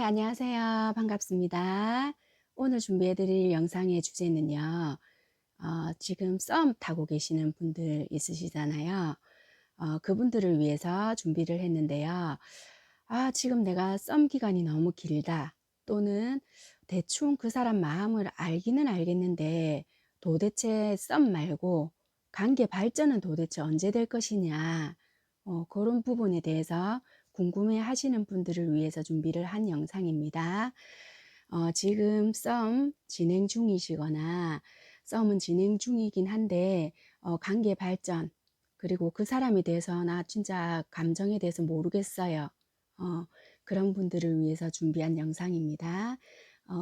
안녕하세요. 반갑습니다. 오늘 준비해 드릴 영상의 주제는요. 지금 썸 타고 계시는 분들 있으시잖아요. 그분들을 위해서 준비를 했는데요. 지금 내가 썸 기간이 너무 길다. 또는 대충 그 사람 마음을 알기는 알겠는데 도대체 썸 말고 관계 발전은 도대체 언제 될 것이냐. 그런 부분에 대해서 궁금해 하시는 분들을 위해서 준비를 한 영상입니다. 지금 썸 진행 중이시거나 썸은 진행 중이긴 한데 관계 발전 그리고 그 사람에 대해서 나 진짜 감정에 대해서 모르겠어요. 어, 그런 분들을 위해서 준비한 영상입니다.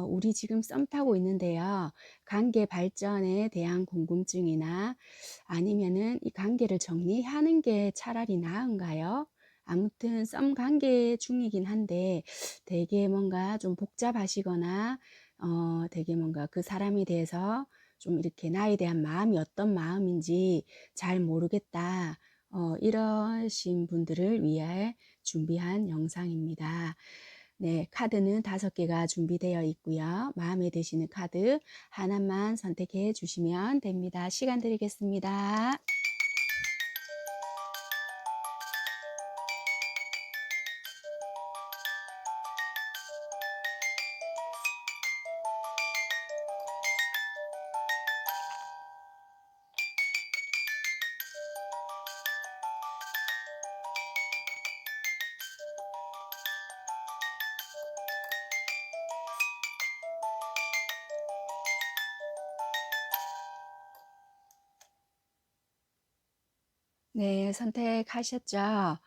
우리 지금 썸 타고 있는데요. 관계 발전에 대한 궁금증이나 아니면은 이 관계를 정리하는 게 차라리 나은가요? 아무튼 썸 관계 중이긴 한데 되게 뭔가 좀 복잡하시거나 되게 뭔가 그 사람에 대해서 좀 이렇게 나에 대한 마음이 어떤 마음인지 잘 모르겠다. 이러신 분들을 위해 준비한 영상입니다. 네, 카드는 5개가 준비되어 있고요. 마음에 드시는 카드 하나만 선택해 주시면 됩니다. 시간 드리겠습니다. 네, 선택하셨죠?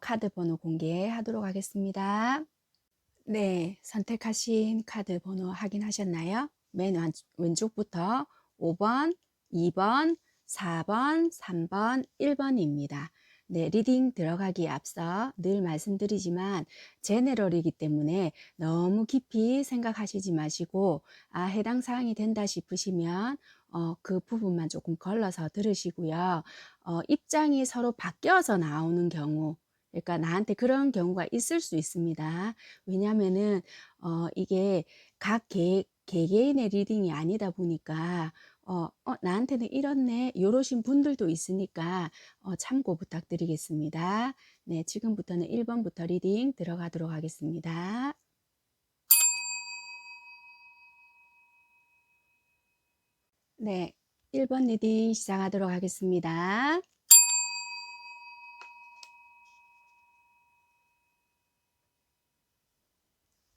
카드 번호 공개하도록 하겠습니다. 네, 선택하신 카드 번호 확인하셨나요? 맨 왼쪽부터 5번, 2번, 4번, 3번, 1번입니다. 네, 리딩 들어가기에 앞서 늘 말씀드리지만 제네럴이기 때문에 너무 깊이 생각하시지 마시고 해당 사항이 된다 싶으시면 그 부분만 조금 걸러서 들으시고요. 입장이 서로 바뀌어서 나오는 경우 그러니까 나한테 그런 경우가 있을 수 있습니다. 왜냐하면은 이게 각 개개인의 리딩이 아니다 보니까 나한테는 이렇네 요러신 분들도 있으니까 참고 부탁드리겠습니다. 네, 지금부터는 1번부터 리딩 들어가도록 하겠습니다. 네, 1번 리딩 시작하도록 하겠습니다.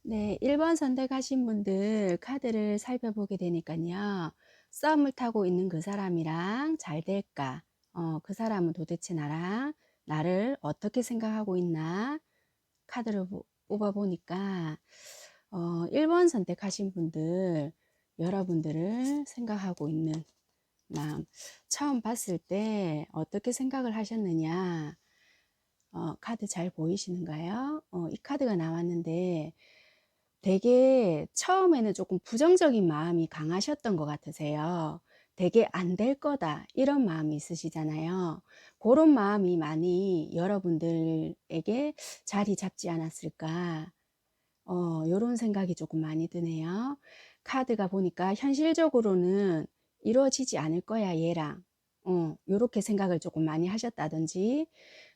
네, 1번 선택하신 분들 카드를 살펴보게 되니까요. 썸을 타고 있는 그 사람이랑 잘 될까? 그 사람은 도대체 나를 어떻게 생각하고 있나? 카드를 뽑아보니까 1번 선택하신 분들, 여러분들을 생각하고 있는 마음. 처음 봤을 때 어떻게 생각을 하셨느냐? 카드 잘 보이시는가요? 이 카드가 나왔는데 되게 처음에는 조금 부정적인 마음이 강하셨던 것 같으세요. 되게 안 될 거다 이런 마음이 있으시잖아요. 그런 마음이 많이 여러분들에게 자리 잡지 않았을까 요런 생각이 조금 많이 드네요. 카드가 보니까 현실적으로는 이루어지지 않을 거야 얘랑. 요렇게 생각을 조금 많이 하셨다든지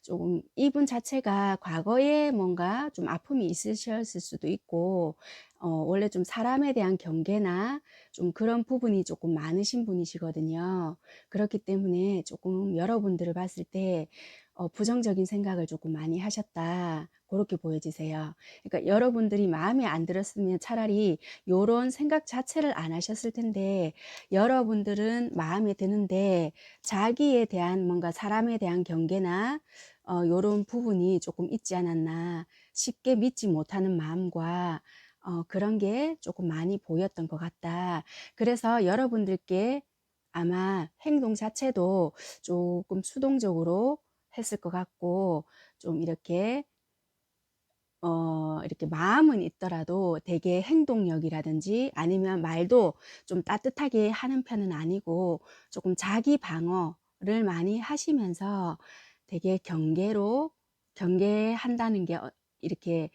조금 이분 자체가 과거에 뭔가 좀 아픔이 있으셨을 수도 있고 원래 좀 사람에 대한 경계나 좀 그런 부분이 조금 많으신 분이시거든요. 그렇기 때문에 조금 여러분들을 봤을 때 부정적인 생각을 조금 많이 하셨다. 그렇게 보여지세요. 그러니까 여러분들이 마음에 안 들었으면 차라리 요런 생각 자체를 안 하셨을 텐데 여러분들은 마음에 드는데 자기에 대한 뭔가 사람에 대한 경계나 요런 부분이 조금 있지 않았나 쉽게 믿지 못하는 마음과 그런 게 조금 많이 보였던 것 같다. 그래서 여러분들께 아마 행동 자체도 조금 수동적으로 했을 것 같고 좀 이렇게 마음은 있더라도 되게 행동력이라든지 아니면 말도 좀 따뜻하게 하는 편은 아니고 조금 자기 방어를 많이 하시면서 되게 경계한다는 게 이렇게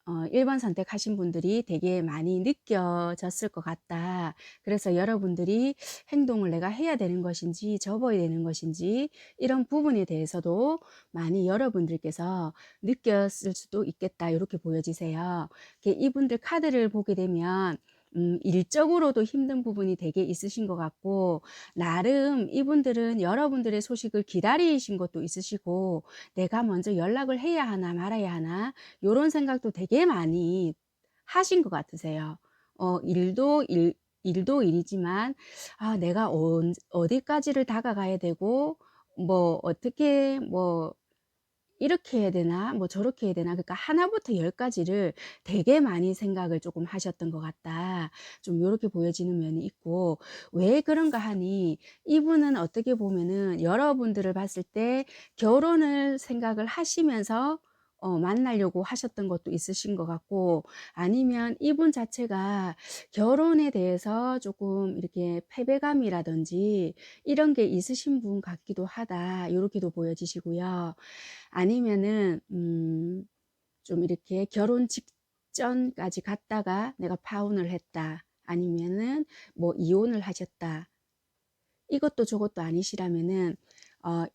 1번 선택하신 분들이 되게 많이 느껴졌을 것 같다. 그래서 여러분들이 행동을 내가 해야 되는 것인지 접어야 되는 것인지 이런 부분에 대해서도 많이 여러분들께서 느꼈을 수도 있겠다. 이렇게 보여지세요. 이분들 카드를 보게 되면 일적으로도 힘든 부분이 되게 있으신 것 같고, 나름 이분들은 여러분들의 소식을 기다리신 것도 있으시고, 내가 먼저 연락을 해야 하나 말아야 하나 요런 생각도 되게 많이 하신 것 같으세요. 일도 일이지만, 내가 어디까지를 다가가야 되고, 뭐, 어떻게, 뭐, 이렇게 해야 되나? 뭐 저렇게 해야 되나? 그러니까 하나부터 열까지를 되게 많이 생각을 조금 하셨던 것 같다. 좀 요렇게 보여지는 면이 있고, 왜 그런가 하니 이분은 어떻게 보면은 여러분들을 봤을 때 결혼을 생각을 하시면서 만나려고 하셨던 것도 있으신 것 같고, 아니면 이분 자체가 결혼에 대해서 조금 이렇게 패배감이라든지 이런 게 있으신 분 같기도 하다. 요렇게도 보여지시고요. 아니면은 좀 이렇게 결혼 직전까지 갔다가 내가 파혼을 했다. 아니면은 뭐 이혼을 하셨다. 이것도 저것도 아니시라면은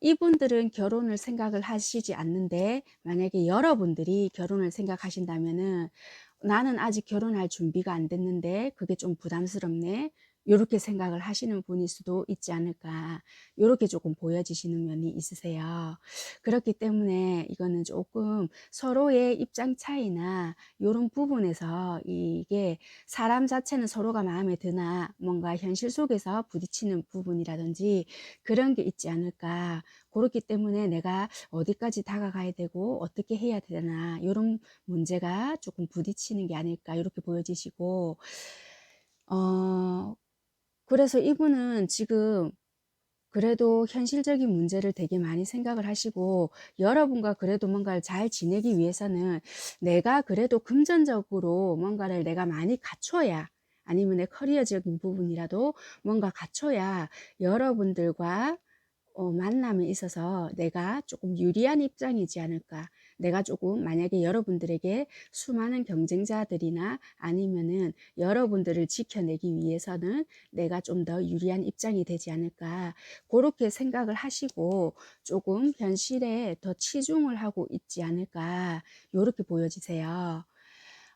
이분들은 결혼을 생각을 하시지 않는데, 만약에 여러분들이 결혼을 생각하신다면은 나는 아직 결혼할 준비가 안 됐는데 그게 좀 부담스럽네. 요렇게 생각을 하시는 분일 수도 있지 않을까. 요렇게 조금 보여지시는 면이 있으세요. 그렇기 때문에 이거는 조금 서로의 입장 차이나 요런 부분에서 이게 사람 자체는 서로가 마음에 드나 뭔가 현실 속에서 부딪히는 부분이라든지 그런 게 있지 않을까. 그렇기 때문에 내가 어디까지 다가가야 되고 어떻게 해야 되나 요런 문제가 조금 부딪히는 게 아닐까 이렇게 보여지시고, 어 그래서 이분은 지금 그래도 현실적인 문제를 되게 많이 생각을 하시고, 여러분과 그래도 뭔가를 잘 지내기 위해서는 내가 그래도 금전적으로 뭔가를 내가 많이 갖춰야, 아니면 내 커리어적인 부분이라도 뭔가 갖춰야 여러분들과 만남에 있어서 내가 조금 유리한 입장이지 않을까. 내가 조금 만약에 여러분들에게 수많은 경쟁자들이나 아니면은 여러분들을 지켜내기 위해서는 내가 좀 더 유리한 입장이 되지 않을까. 그렇게 생각을 하시고 조금 현실에 더 치중을 하고 있지 않을까. 요렇게 보여지세요.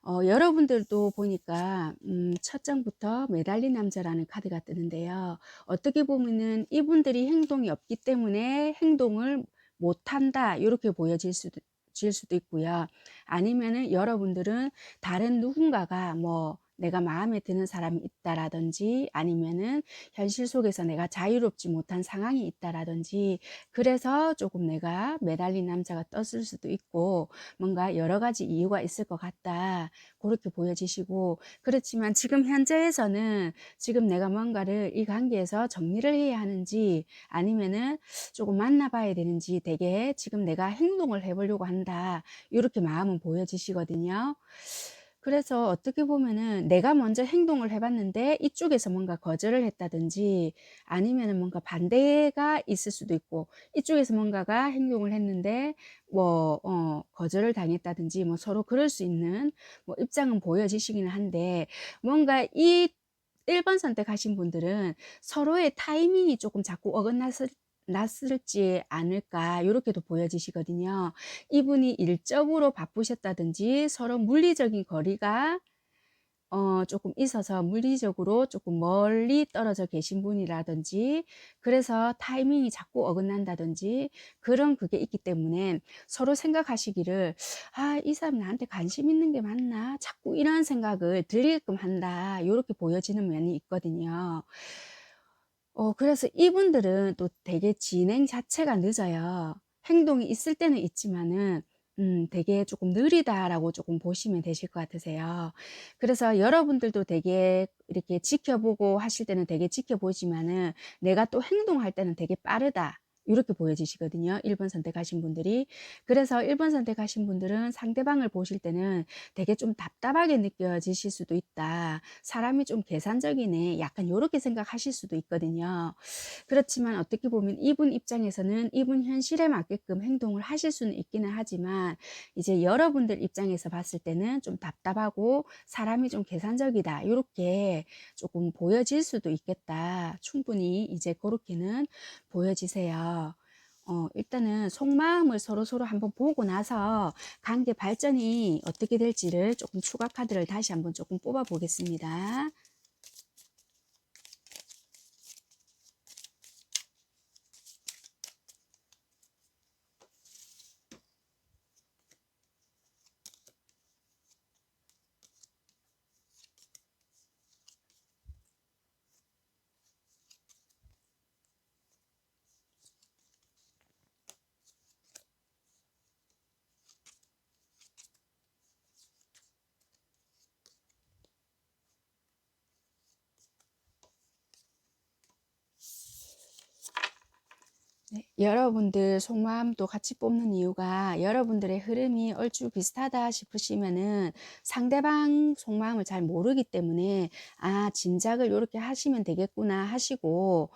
여러분들도 보니까 첫 장부터 매달린 남자라는 카드가 뜨는데요. 어떻게 보면은 이분들이 행동이 없기 때문에 행동을 못한다 이렇게 보여질 수도 있고요. 아니면은 여러분들은 다른 누군가가 뭐 내가 마음에 드는 사람이 있다라든지, 아니면은 현실 속에서 내가 자유롭지 못한 상황이 있다라든지, 그래서 조금 내가 매달린 남자가 떴을 수도 있고, 뭔가 여러 가지 이유가 있을 것 같다. 그렇게 보여지시고, 그렇지만 지금 현재에서는 지금 내가 뭔가를 이 관계에서 정리를 해야 하는지 아니면은 조금 만나봐야 되는지 되게 지금 내가 행동을 해보려고 한다. 이렇게 마음은 보여지시거든요. 그래서 어떻게 보면은 내가 먼저 행동을 해봤는데 이쪽에서 뭔가 거절을 했다든지, 아니면은 뭔가 반대가 있을 수도 있고, 이쪽에서 뭔가가 행동을 했는데 뭐 거절을 당했다든지 뭐 서로 그럴 수 있는 뭐 입장은 보여지시기는 한데, 뭔가 이 1번 선택하신 분들은 서로의 타이밍이 조금 자꾸 났을지 않을까 이렇게도 보여지시거든요. 이분이 일적으로 바쁘셨다든지 서로 물리적인 거리가 조금 있어서 물리적으로 조금 멀리 떨어져 계신 분이라든지, 그래서 타이밍이 자꾸 어긋난다든지 그런 그게 있기 때문에 서로 생각하시기를, 이 사람 나한테 관심 있는 게 맞나? 자꾸 이런 생각을 들게끔 한다. 이렇게 보여지는 면이 있거든요. 그래서 이분들은 또 되게 진행 자체가 늦어요. 행동이 있을 때는 있지만은 되게 조금 느리다라고 조금 보시면 되실 것 같으세요. 그래서 여러분들도 되게 이렇게 지켜보고 하실 때는 되게 지켜보지만은 내가 또 행동할 때는 되게 빠르다. 이렇게 보여지시거든요. 1번 선택하신 분들이. 그래서 1번 선택하신 분들은 상대방을 보실 때는 되게 좀 답답하게 느껴지실 수도 있다. 사람이 좀 계산적이네. 약간 요렇게 생각하실 수도 있거든요. 그렇지만 어떻게 보면 이분 입장에서는 이분 현실에 맞게끔 행동을 하실 수는 있기는 하지만 이제 여러분들 입장에서 봤을 때는 좀 답답하고 사람이 좀 계산적이다. 요렇게 조금 보여질 수도 있겠다. 충분히 이제 그렇게는 보여지세요. 일단은 속마음을 서로서로 한번 보고 나서 관계 발전이 어떻게 될지를 조금 추가 카드를 다시 한번 조금 뽑아 보겠습니다. 네, 여러분들 속마음도 같이 뽑는 이유가 여러분들의 흐름이 얼추 비슷하다 싶으시면은 상대방 속마음을 잘 모르기 때문에 아, 짐작을 이렇게 하시면 되겠구나 하시고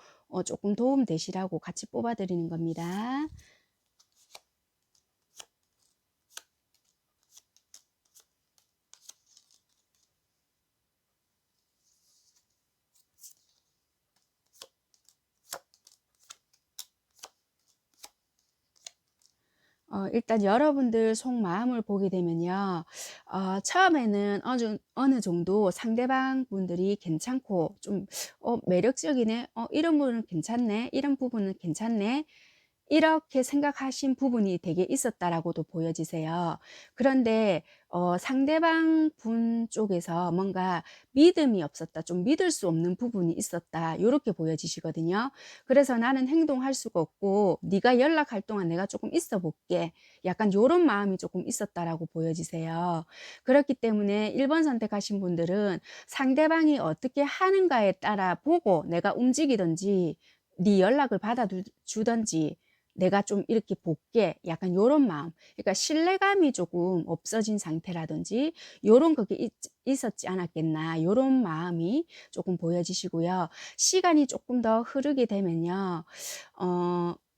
조금 도움 되시라고 같이 뽑아 드리는 겁니다. 일단 여러분들 속마음을 보게 되면요. 처음에는 어느 정도 상대방 분들이 괜찮고 좀 매력적이네. 이런 부분은 괜찮네. 이런 부분은 괜찮네. 이렇게 생각하신 부분이 되게 있었다라고도 보여지세요. 그런데 상대방 분 쪽에서 뭔가 믿음이 없었다, 좀 믿을 수 없는 부분이 있었다, 이렇게 보여지시거든요. 그래서 나는 행동할 수가 없고 네가 연락할 동안 내가 조금 있어 볼게, 약간 요런 마음이 조금 있었다라고 보여지세요. 그렇기 때문에 1번 선택하신 분들은 상대방이 어떻게 하는가에 따라 보고 내가 움직이든지 네 연락을 받아주든지 내가 좀 이렇게 볼게, 약간 요런 마음. 그러니까 신뢰감이 조금 없어진 상태라든지 요런 그게 있었지 않았겠나, 요런 마음이 조금 보여지시고요. 시간이 조금 더 흐르게 되면요.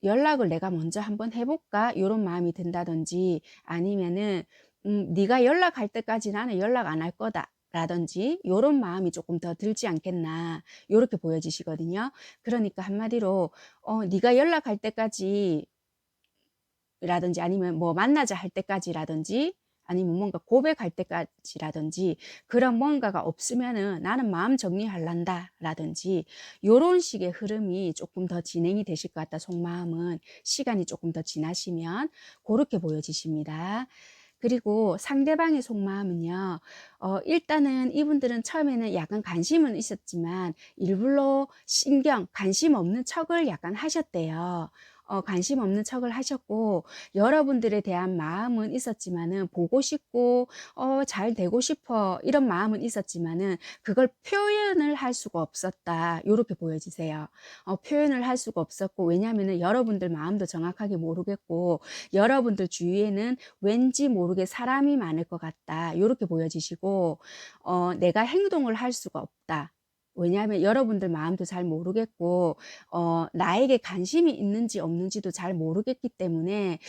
연락을 내가 먼저 한번 해볼까, 요런 마음이 든다든지 아니면은 네가 연락할 때까지 나는 연락 안 할 거다 라든지 요런 마음이 조금 더 들지 않겠나, 요렇게 보여지시거든요. 그러니까 한마디로 네가 연락할 때까지 라든지 아니면 뭐 만나자 할 때까지라든지 아니면 뭔가 고백할 때까지라든지 그런 뭔가가 없으면은 나는 마음 정리할란다 라든지 요런 식의 흐름이 조금 더 진행이 되실 것 같다. 속마음은 시간이 조금 더 지나시면 그렇게 보여지십니다. 그리고 상대방의 속마음은요. 일단은 이분들은 처음에는 약간 관심은 있었지만 일부러 관심 없는 척을 약간 하셨대요. 관심 없는 척을 하셨고 여러분들에 대한 마음은 있었지만은 보고 싶고 잘 되고 싶어 이런 마음은 있었지만은 그걸 표현을 할 수가 없었다. 요렇게 보여지세요. 표현을 할 수가 없었고 왜냐하면은 여러분들 마음도 정확하게 모르겠고 여러분들 주위에는 왠지 모르게 사람이 많을 것 같다. 요렇게 보여지시고 내가 행동을 할 수가 없다. 왜냐하면 여러분들 마음도 잘 모르겠고 나에게 관심이 있는지 없는지도 잘 모르겠기 때문에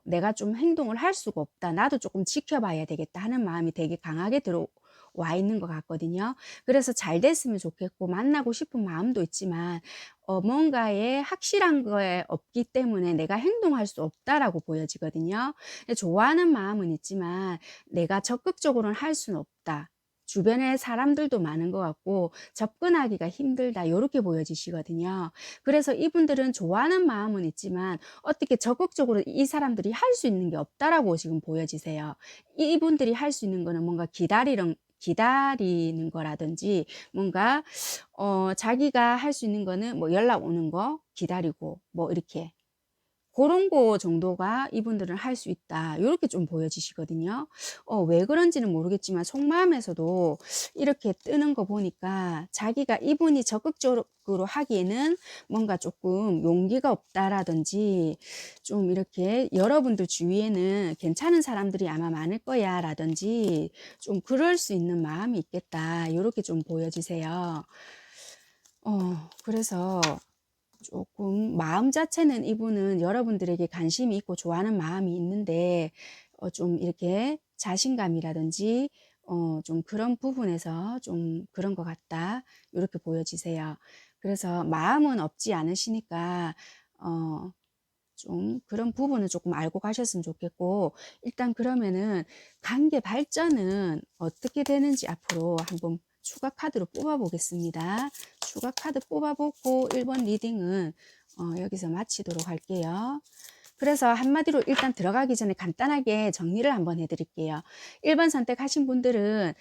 내가 좀 행동을 할 수가 없다. 나도 조금 지켜봐야 되겠다 하는 마음이 되게 강하게 들어와 있는 것 같거든요. 그래서 잘 됐으면 좋겠고 만나고 싶은 마음도 있지만 뭔가에 확실한 거에 없기 때문에 내가 행동할 수 없다라고 보여지거든요. 좋아하는 마음은 있지만 내가 적극적으로는 할 수는 없다. 주변에 사람들도 많은 것 같고 접근하기가 힘들다. 이렇게 보여지시거든요. 그래서 이분들은 좋아하는 마음은 있지만 어떻게 적극적으로 이 사람들이 할 수 있는 게 없다라고 지금 보여지세요. 이분들이 할 수 있는 거는 뭔가 기다리는 거라든지 뭔가 자기가 할 수 있는 거는 뭐 연락 오는 거 기다리고 뭐 이렇게 그런 거 정도가 이분들은 할 수 있다. 이렇게 좀 보여지시거든요. 왜 그런지는 모르겠지만 속마음에서도 이렇게 뜨는 거 보니까 자기가 이분이 적극적으로 하기에는 뭔가 조금 용기가 없다라든지 좀 이렇게 여러분들 주위에는 괜찮은 사람들이 아마 많을 거야 라든지 좀 그럴 수 있는 마음이 있겠다. 이렇게 좀 보여지세요. 그래서 조금 마음 자체는 이분은 여러분들에게 관심이 있고 좋아하는 마음이 있는데 좀 이렇게 자신감이라든지 좀 그런 부분에서 좀 그런 것 같다. 이렇게 보여지세요. 그래서 마음은 없지 않으시니까 좀 그런 부분을 조금 알고 가셨으면 좋겠고 일단 그러면은 관계 발전은 어떻게 되는지 앞으로 한번 추가 카드로 뽑아 보겠습니다. 추가 카드 뽑아 보고 1번 리딩은 여기서 마치도록 할게요. 그래서 한마디로 일단 들어가기 전에 간단하게 정리를 한번 해드릴게요. 1번 선택하신 분들은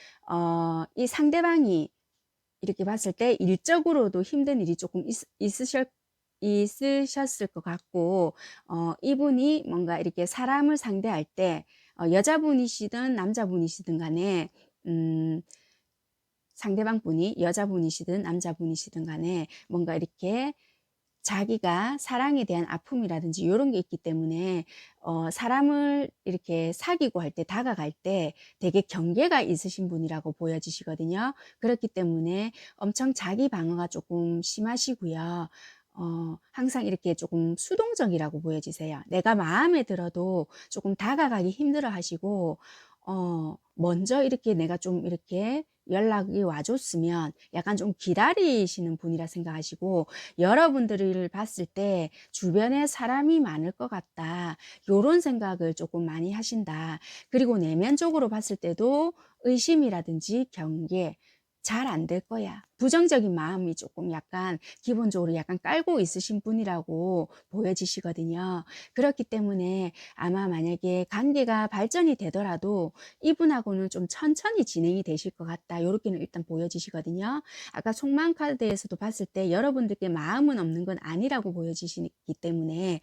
이 상대방이 이렇게 봤을 때 일적으로도 힘든 일이 조금 있으셨을 것 같고, 이분이 뭔가 이렇게 사람을 상대할 때, 여자분이시든 남자분이시든 간에, 음, 상대방 분이 여자분이시든 남자분이시든 간에 뭔가 이렇게 자기가 사랑에 대한 아픔이라든지 이런 게 있기 때문에 사람을 이렇게 사귀고 할 때 다가갈 때 되게 경계가 있으신 분이라고 보여지시거든요. 그렇기 때문에 엄청 자기 방어가 조금 심하시고요. 항상 이렇게 조금 수동적이라고 보여지세요. 내가 마음에 들어도 조금 다가가기 힘들어 하시고 먼저 이렇게 내가 좀 이렇게 연락이 와줬으면 약간 좀 기다리시는 분이라 생각하시고 여러분들을 봤을 때 주변에 사람이 많을 것 같다. 요런 생각을 조금 많이 하신다. 그리고 내면적으로 봤을 때도 의심이라든지 경계 잘 안 될 거야. 부정적인 마음이 조금 약간 기본적으로 약간 깔고 있으신 분이라고 보여지시거든요. 그렇기 때문에 아마 만약에 관계가 발전이 되더라도 이분하고는 좀 천천히 진행이 되실 것 같다. 요렇게는 일단 보여지시거든요. 아까 속마음 카드에서도 봤을 때 여러분들께 마음은 없는 건 아니라고 보여지시기 때문에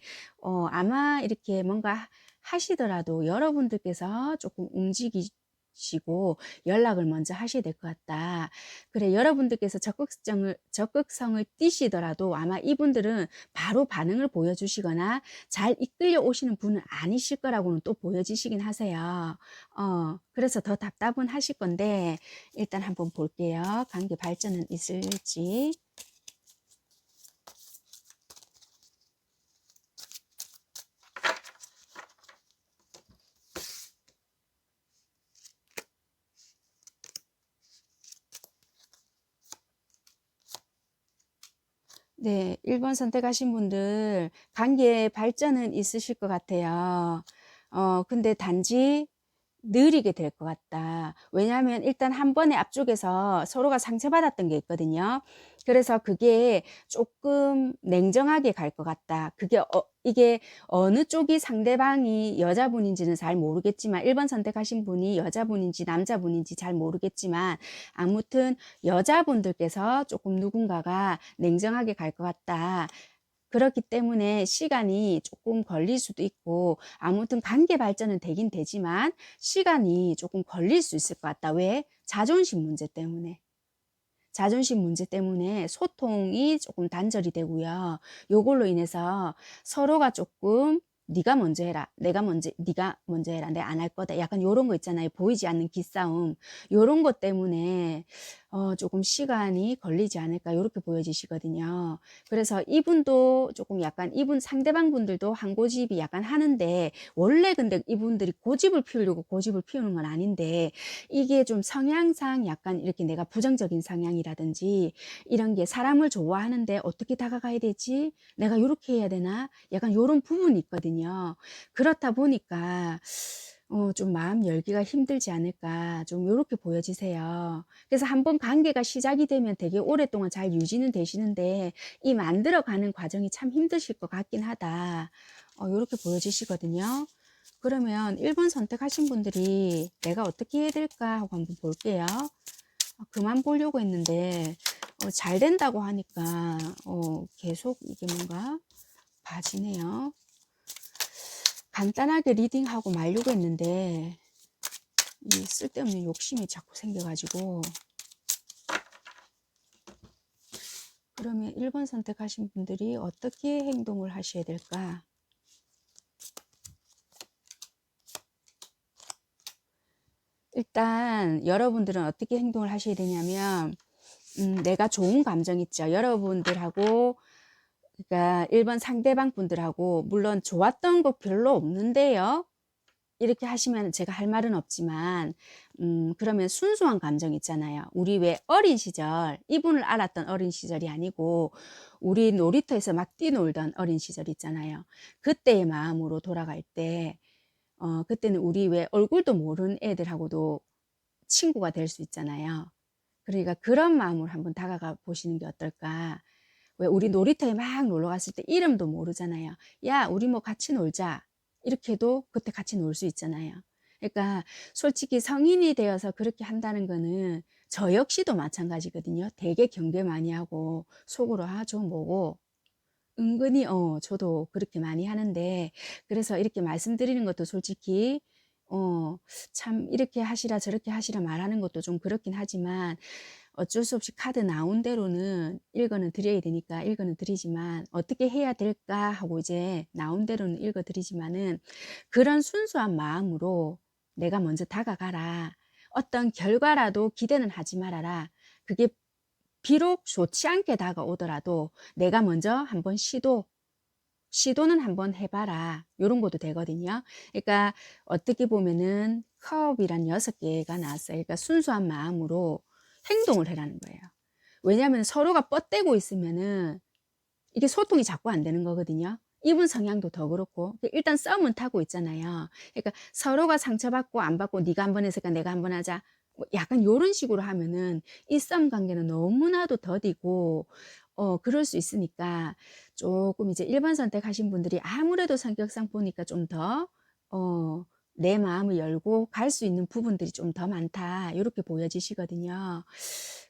아마 이렇게 뭔가 하시더라도 여러분들께서 조금 움직이시고 연락을 먼저 하셔야 될 것 같다. 그래, 여러분들께서 적극성을 띠시더라도 아마 이분들은 바로 반응을 보여주시거나 잘 이끌려 오시는 분은 아니실 거라고는 또 보여지시긴 하세요. 그래서 더 답답은 하실 건데 일단 한번 볼게요. 관계 발전은 있을지. 네, 1번 선택하신 분들 관계 발전은 있으실 것 같아요. 근데 단지 느리게 될 것 같다. 왜냐하면 일단 한 번에 앞쪽에서 서로가 상처받았던 게 있거든요. 그래서 그게 조금 냉정하게 갈 것 같다. 이게 어느 쪽이 상대방이 여자분인지는 잘 모르겠지만 1번 선택하신 분이 여자분인지 남자분인지 잘 모르겠지만 아무튼 여자분들께서 조금 누군가가 냉정하게 갈 것 같다. 그렇기 때문에 시간이 조금 걸릴 수도 있고 아무튼 관계 발전은 되긴 되지만 시간이 조금 걸릴 수 있을 것 같다. 왜? 자존심 문제 때문에. 자존심 문제 때문에 소통이 조금 단절이 되고요. 요걸로 인해서 서로가 조금 네가 먼저 해라. 네가 먼저 해라. 내가 안 할 거다. 약간 요런 거 있잖아요. 보이지 않는 기싸움. 요런 것 때문에 조금 시간이 걸리지 않을까 요렇게 보여지시거든요. 그래서 이분도 조금 약간 이분 상대방 분들도 한 고집이 약간 하는데 원래 근데 이분들이 고집을 피우려고 고집을 피우는 건 아닌데 이게 좀 성향상 약간 이렇게 내가 부정적인 성향이라든지 이런 게 사람을 좋아하는데 어떻게 다가가야 되지? 내가 요렇게 해야 되나? 약간 요런 부분이 있거든요. 그렇다 보니까 좀 마음 열기가 힘들지 않을까 좀 요렇게 보여지세요. 그래서 한번 관계가 시작이 되면 되게 오랫동안 잘 유지는 되시는데 이 만들어가는 과정이 참 힘드실 것 같긴 하다. 요렇게 보여지시거든요. 그러면 1번 선택하신 분들이 내가 어떻게 해야 될까 하고 한번 볼게요. 그만 보려고 했는데 잘 된다고 하니까 계속 이게 뭔가 봐지네요. 간단하게 리딩하고 말려고 했는데 이 쓸데없는 욕심이 자꾸 생겨가지고. 그러면 1번 선택하신 분들이 어떻게 행동을 하셔야 될까? 일단 여러분들은 어떻게 행동을 하셔야 되냐면 내가 좋은 감정 있죠. 여러분들하고 그러니까 1번 상대방 분들하고 물론 좋았던 거 별로 없는데요. 이렇게 하시면 제가 할 말은 없지만 그러면 순수한 감정 있잖아요. 우리 왜 어린 시절, 이분을 알았던 어린 시절이 아니고 우리 놀이터에서 막 뛰놀던 어린 시절 있잖아요. 그때의 마음으로 돌아갈 때 그때는 우리 왜 얼굴도 모르는 애들하고도 친구가 될 수 있잖아요. 그러니까 그런 마음으로 한번 다가가 보시는 게 어떨까. 왜 우리 놀이터에 막 놀러 갔을 때 이름도 모르잖아요. 야, 우리 뭐 같이 놀자. 이렇게 해도 그때 같이 놀 수 있잖아요. 그러니까 솔직히 성인이 되어서 그렇게 한다는 거는 저 역시도 마찬가지거든요. 되게 경계 많이 하고 속으로 아, 저 뭐고 은근히 저도 그렇게 많이 하는데 그래서 이렇게 말씀드리는 것도 솔직히 어 참 이렇게 하시라 저렇게 하시라 말하는 것도 좀 그렇긴 하지만 어쩔 수 없이 카드 나온 대로는 읽어는 드려야 되니까 읽어는 드리지만 어떻게 해야 될까 하고 이제 나온 대로는 읽어 드리지만은 그런 순수한 마음으로 내가 먼저 다가가라. 어떤 결과라도 기대는 하지 말아라. 그게 비록 좋지 않게 다가오더라도 내가 먼저 한번 시도는 한번 해봐라. 요런 것도 되거든요. 그러니까 어떻게 보면은 컵이란 6개가 나왔어요. 그러니까 순수한 마음으로 행동을 해라는 거예요. 왜냐하면 서로가 뻗대고 있으면은 이게 소통이 자꾸 안 되는 거거든요. 이분 성향도 더 그렇고 일단 썸은 타고 있잖아요. 그러니까 서로가 상처받고 안 받고 네가 한번 했으니까 내가 한번 하자. 뭐 약간 요런 식으로 하면은 이 썸 관계는 너무나도 더디고 그럴 수 있으니까 조금 이제 1번 선택하신 분들이 아무래도 성격상 보니까 좀 더 내 마음을 열고 갈 수 있는 부분들이 좀 더 많다. 이렇게 보여지시거든요.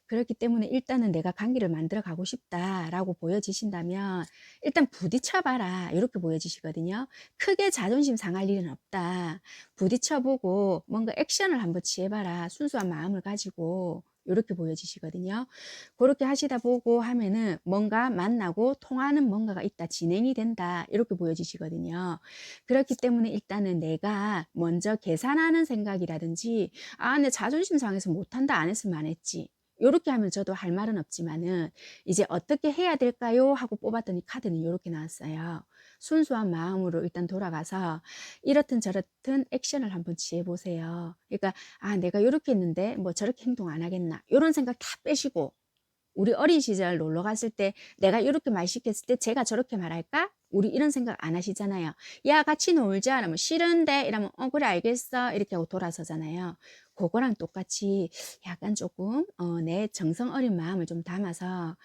그렇기 때문에 일단은 내가 관계를 만들어 가고 싶다라고 보여지신다면 일단 부딪혀 봐라. 이렇게 보여지시거든요. 크게 자존심 상할 일은 없다. 부딪혀 보고 뭔가 액션을 한번 취해 봐라. 순수한 마음을 가지고 이렇게 보여지시거든요. 그렇게 하시다 보고 하면은 뭔가 만나고 통하는 뭔가가 있다. 진행이 된다. 이렇게 보여지시거든요. 그렇기 때문에 일단은 내가 먼저 계산하는 생각이라든지 아, 내 자존심 상해서 못한다. 안 했으면 안 했지. 요렇게 하면 저도 할 말은 없지만은 이제 어떻게 해야 될까요? 하고 뽑았더니 카드는 요렇게 나왔어요. 순수한 마음으로 일단 돌아가서 이렇든 저렇든 액션을 한번 취해 보세요. 그러니까 아, 내가 요렇게 했는데 뭐 저렇게 행동 안 하겠나. 요런 생각 다 빼시고 우리 어린 시절 놀러 갔을 때 내가 이렇게 말 시켰을 때 제가 저렇게 말할까? 우리 이런 생각 안 하시잖아요. 야, 같이 놀자. 이러면 싫은데? 이러면 그래 알겠어. 이렇게 하고 돌아서잖아요. 그거랑 똑같이 약간 조금 내 정성 어린 마음을 좀 담아서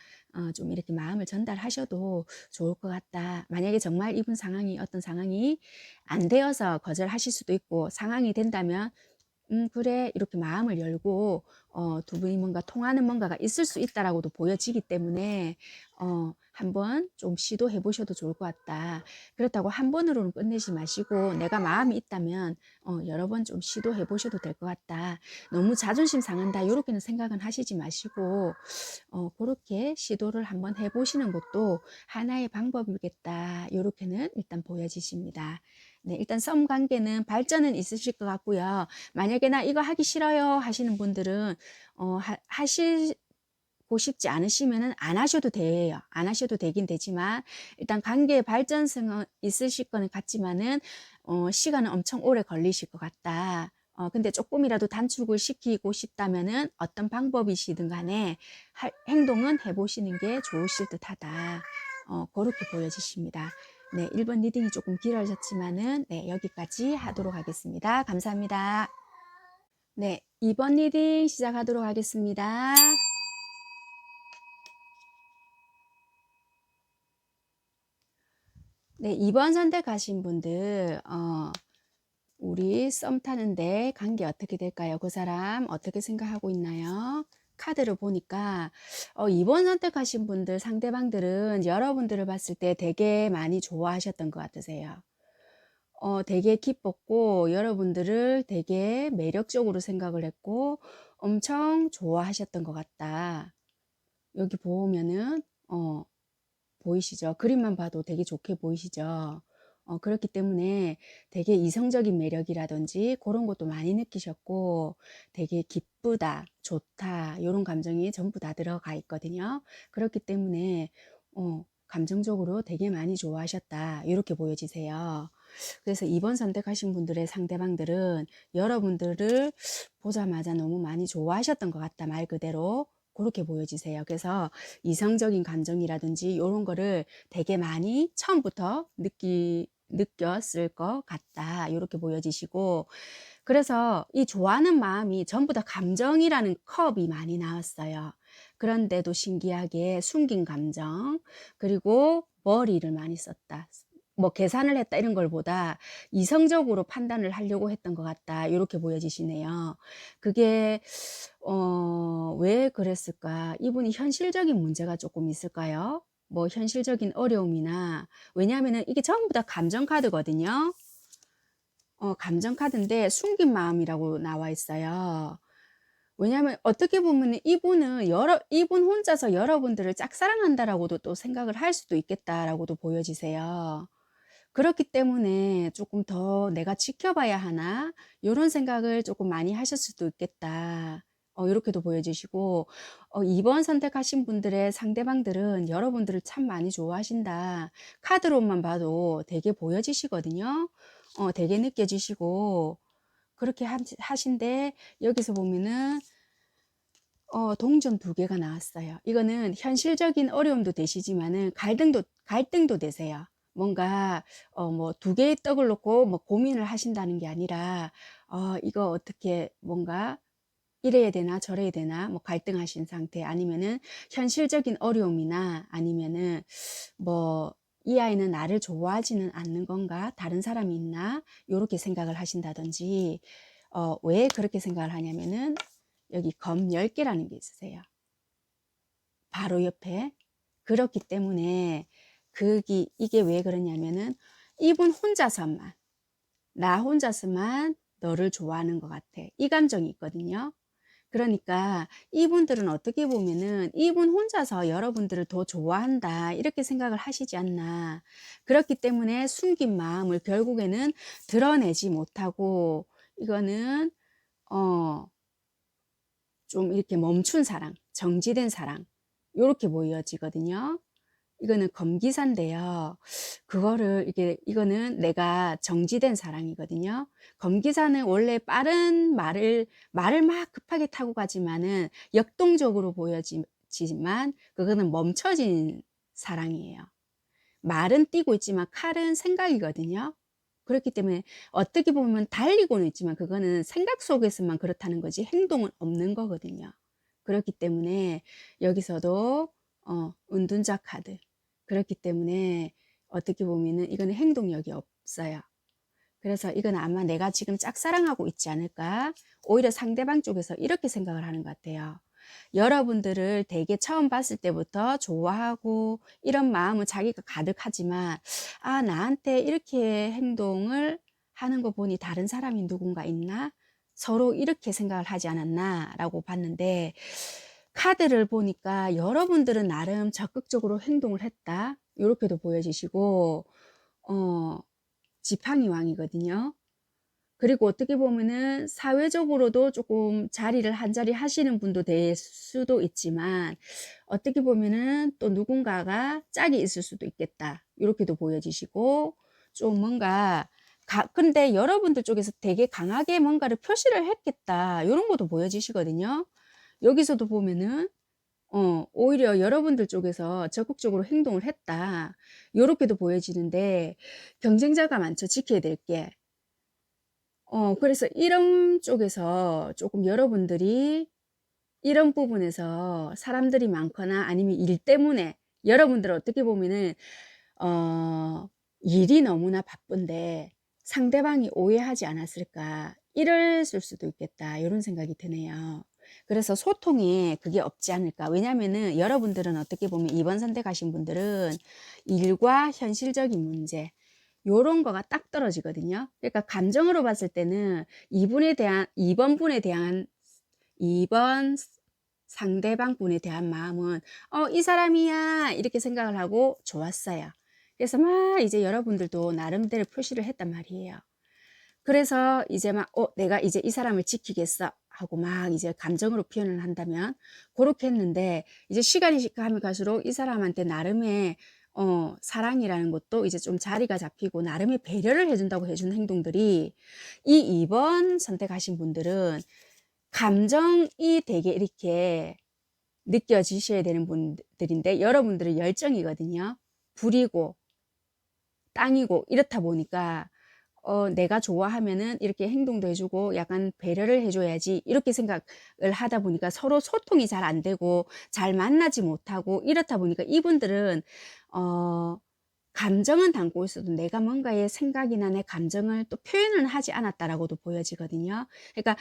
좀 이렇게 마음을 전달하셔도 좋을 것 같다. 만약에 정말 이분 상황이 어떤 상황이 안 되어서 거절하실 수도 있고 상황이 된다면 그래. 이렇게 마음을 열고 두 분이 뭔가 통하는 뭔가가 있을 수 있다라고도 보여지기 때문에 한번 좀 시도해 보셔도 좋을 것 같다. 그렇다고 한 번으로는 끝내지 마시고 내가 마음이 있다면 여러 번 좀 시도해 보셔도 될 것 같다. 너무 자존심 상한다. 요렇게는 생각은 하시지 마시고 그렇게 시도를 한번 해 보시는 것도 하나의 방법이겠다. 요렇게는 일단 보여지십니다. 네, 일단 썸 관계는 발전은 있으실 것 같고요. 만약에 나 이거 하기 싫어요 하시는 분들은 하시고 싶지 않으시면은 안 하셔도 돼요. 안 하셔도 되긴 되지만 일단 관계의 발전성은 있으실 거는 같지만은 시간은 엄청 오래 걸리실 것 같다. 근데 조금이라도 단축을 시키고 싶다면은 어떤 방법이시든 간에 행동은 해보시는 게 좋으실 듯하다. 그렇게 보여지십니다. 네, 1번 리딩이 조금 길어졌지만은 네, 여기까지 하도록 하겠습니다. 감사합니다. 네, 2번 리딩 시작하도록 하겠습니다. 네, 2번 선택하신 분들 우리 썸 타는데 관계 어떻게 될까요? 그 사람 어떻게 생각하고 있나요? 카드를 보니까 2번 선택하신 분들 상대방들은 여러분들을 봤을 때 되게 많이 좋아하셨던 것 같으세요. 되게 기뻤고 여러분들을 되게 매력적으로 생각을 했고 엄청 좋아하셨던 것 같다. 여기 보면은 보이시죠? 그림만 봐도 되게 좋게 보이시죠? 그렇기 때문에 되게 이성적인 매력이라든지 그런 것도 많이 느끼셨고 되게 기쁘다, 좋다 이런 감정이 전부 다 들어가 있거든요. 그렇기 때문에 감정적으로 되게 많이 좋아하셨다 이렇게 보여지세요. 그래서 2번 선택하신 분들의 상대방들은 여러분들을 보자마자 너무 많이 좋아하셨던 것 같다 말 그대로 그렇게 보여지세요. 그래서 이성적인 감정이라든지 이런 거를 되게 많이 처음부터 느꼈을 것 같다 이렇게 보여지시고 그래서 이 좋아하는 마음이 전부 다 감정이라는 컵이 많이 나왔어요. 그런데도 신기하게 숨긴 감정 그리고 머리를 많이 썼다. 뭐 계산을 했다 이런 걸 보다 이성적으로 판단을 하려고 했던 것 같다 이렇게 보여지시네요. 그게 왜 그랬을까? 이분이 현실적인 문제가 조금 있을까요? 뭐 현실적인 어려움이나 왜냐하면은 이게 전부 다 감정 카드거든요. 감정 카드인데 숨긴 마음이라고 나와 있어요. 왜냐하면 어떻게 보면 이분 혼자서 여러분들을 짝사랑한다라고도 또 생각을 할 수도 있겠다라고도 보여지세요. 그렇기 때문에 조금 더 '내가 지켜봐야 하나?' 요런 생각을 조금 많이 하실 수도 있겠다. 요렇게도 보여지시고 2번 선택하신 분들의 상대방들은 여러분들을 참 많이 좋아하신다. 카드로만 봐도 되게 보여지시거든요. 되게 느껴지시고 그렇게 하신데 여기서 보면은 동전 두 개가 나왔어요. 이거는 현실적인 어려움도 되시지만은 갈등도 되세요. 뭔가 뭐 두 개의 떡을 놓고 뭐 고민을 하신다는 게 아니라 이거 어떻게 뭔가 이래야 되나 저래야 되나 뭐 갈등하신 상태 아니면은 현실적인 어려움이나 아니면은 뭐 '이 아이는 나를 좋아하지는 않는 건가? 다른 사람이 있나?' 요렇게 생각을 하신다든지 왜 그렇게 생각을 하냐면은 여기 검 10개라는 게 있으세요. 바로 옆에. 그렇기 때문에 이게 왜 그러냐면은 이분 혼자서만, 나 혼자서만 너를 좋아하는 것 같아. 이 감정이 있거든요. 그러니까 이분들은 어떻게 보면은 '이분 혼자서 여러분들을 더 좋아한다.' 이렇게 생각을 하시지 않나. 그렇기 때문에 숨긴 마음을 결국에는 드러내지 못하고 이거는 어 좀 이렇게 멈춘 사랑, 정지된 사랑 요렇게 보여지거든요. 이거는 검기사인데요. 이거는 내가 정지된 사랑이거든요. 검기사는 원래 빠른 말을 막 급하게 타고 가지만은 역동적으로 보여지지만 그거는 멈춰진 사랑이에요. 말은 뛰고 있지만 칼은 생각이거든요. 그렇기 때문에 어떻게 보면 달리고는 있지만 그거는 생각 속에서만 그렇다는 거지 행동은 없는 거거든요. 그렇기 때문에 여기서도 은둔자 카드. 그렇기 때문에 어떻게 보면은 이거는 행동력이 없어요. 그래서 이건 아마 내가 지금 짝사랑하고 있지 않을까? 오히려 상대방 쪽에서 이렇게 생각을 하는 것 같아요. 여러분들을 되게 처음 봤을 때부터 좋아하고 이런 마음은 자기가 가득하지만 나한테 이렇게 행동을 하는 거 보니 다른 사람이 누군가 있나? 서로 이렇게 생각을 하지 않았나? 라고 봤는데 카드를 보니까 여러분들은 나름 적극적으로 행동을 했다. 이렇게도 보여지시고 어, 지팡이 왕이거든요. 그리고 어떻게 보면은 사회적으로도 조금 자리를 한 자리 하시는 분도 될 수도 있지만 어떻게 보면은 또 누군가가 짝이 있을 수도 있겠다. 이렇게도 보여지시고 좀 뭔가 근데 여러분들 쪽에서 되게 강하게 뭔가를 표시를 했겠다. 이런 것도 보여지시거든요. 여기서도 보면은 오히려 여러분들 쪽에서 적극적으로 행동을 했다. 요렇게도 보여지는데 경쟁자가 많죠. 지켜야 될 게. 그래서 이런 쪽에서 조금 여러분들이 이런 부분에서 사람들이 많거나 아니면 일 때문에 여러분들은 어떻게 보면은 일이 너무나 바쁜데 '상대방이 오해하지 않았을까.' 이랬을 수도 있겠다. 이런 생각이 드네요. 그래서 소통에 그게 없지 않을까. 왜냐하면은 여러분들은 어떻게 보면 2번 선택하신 분들은 일과 현실적인 문제 요런 거가 딱 떨어지거든요. 그러니까 감정으로 봤을 때는 이번 분에 대한 이번 상대방 분에 대한 마음은 이 사람이야 이렇게 생각을 하고 좋았어요. 그래서 막 이제 여러분들도 나름대로 표시를 했단 말이에요. 그래서 이제 막 내가 이제 이 사람을 지키겠어 하고 막 이제 감정으로 표현을 한다면 그렇게 했는데, 이제 시간이 가면 갈수록 이 사람한테 나름의 사랑이라는 것도 이제 좀 자리가 잡히고 나름의 배려를 해준다고 해준 행동들이, 이 2번 선택하신 분들은 감정이 되게 이렇게 느껴지셔야 되는 분들인데, 여러분들은 열정이거든요. 불이고 땅이고 이렇다 보니까 내가 좋아하면은 이렇게 행동도 해주고 약간 배려를 해줘야지 이렇게 생각을 하다 보니까 서로 소통이 잘 안 되고 잘 만나지 못하고 이렇다 보니까 이분들은 어, 감정은 담고 있어도 내가 뭔가의 생각이나 내 감정을 또 표현을 하지 않았다라고도 보여지거든요. 그러니까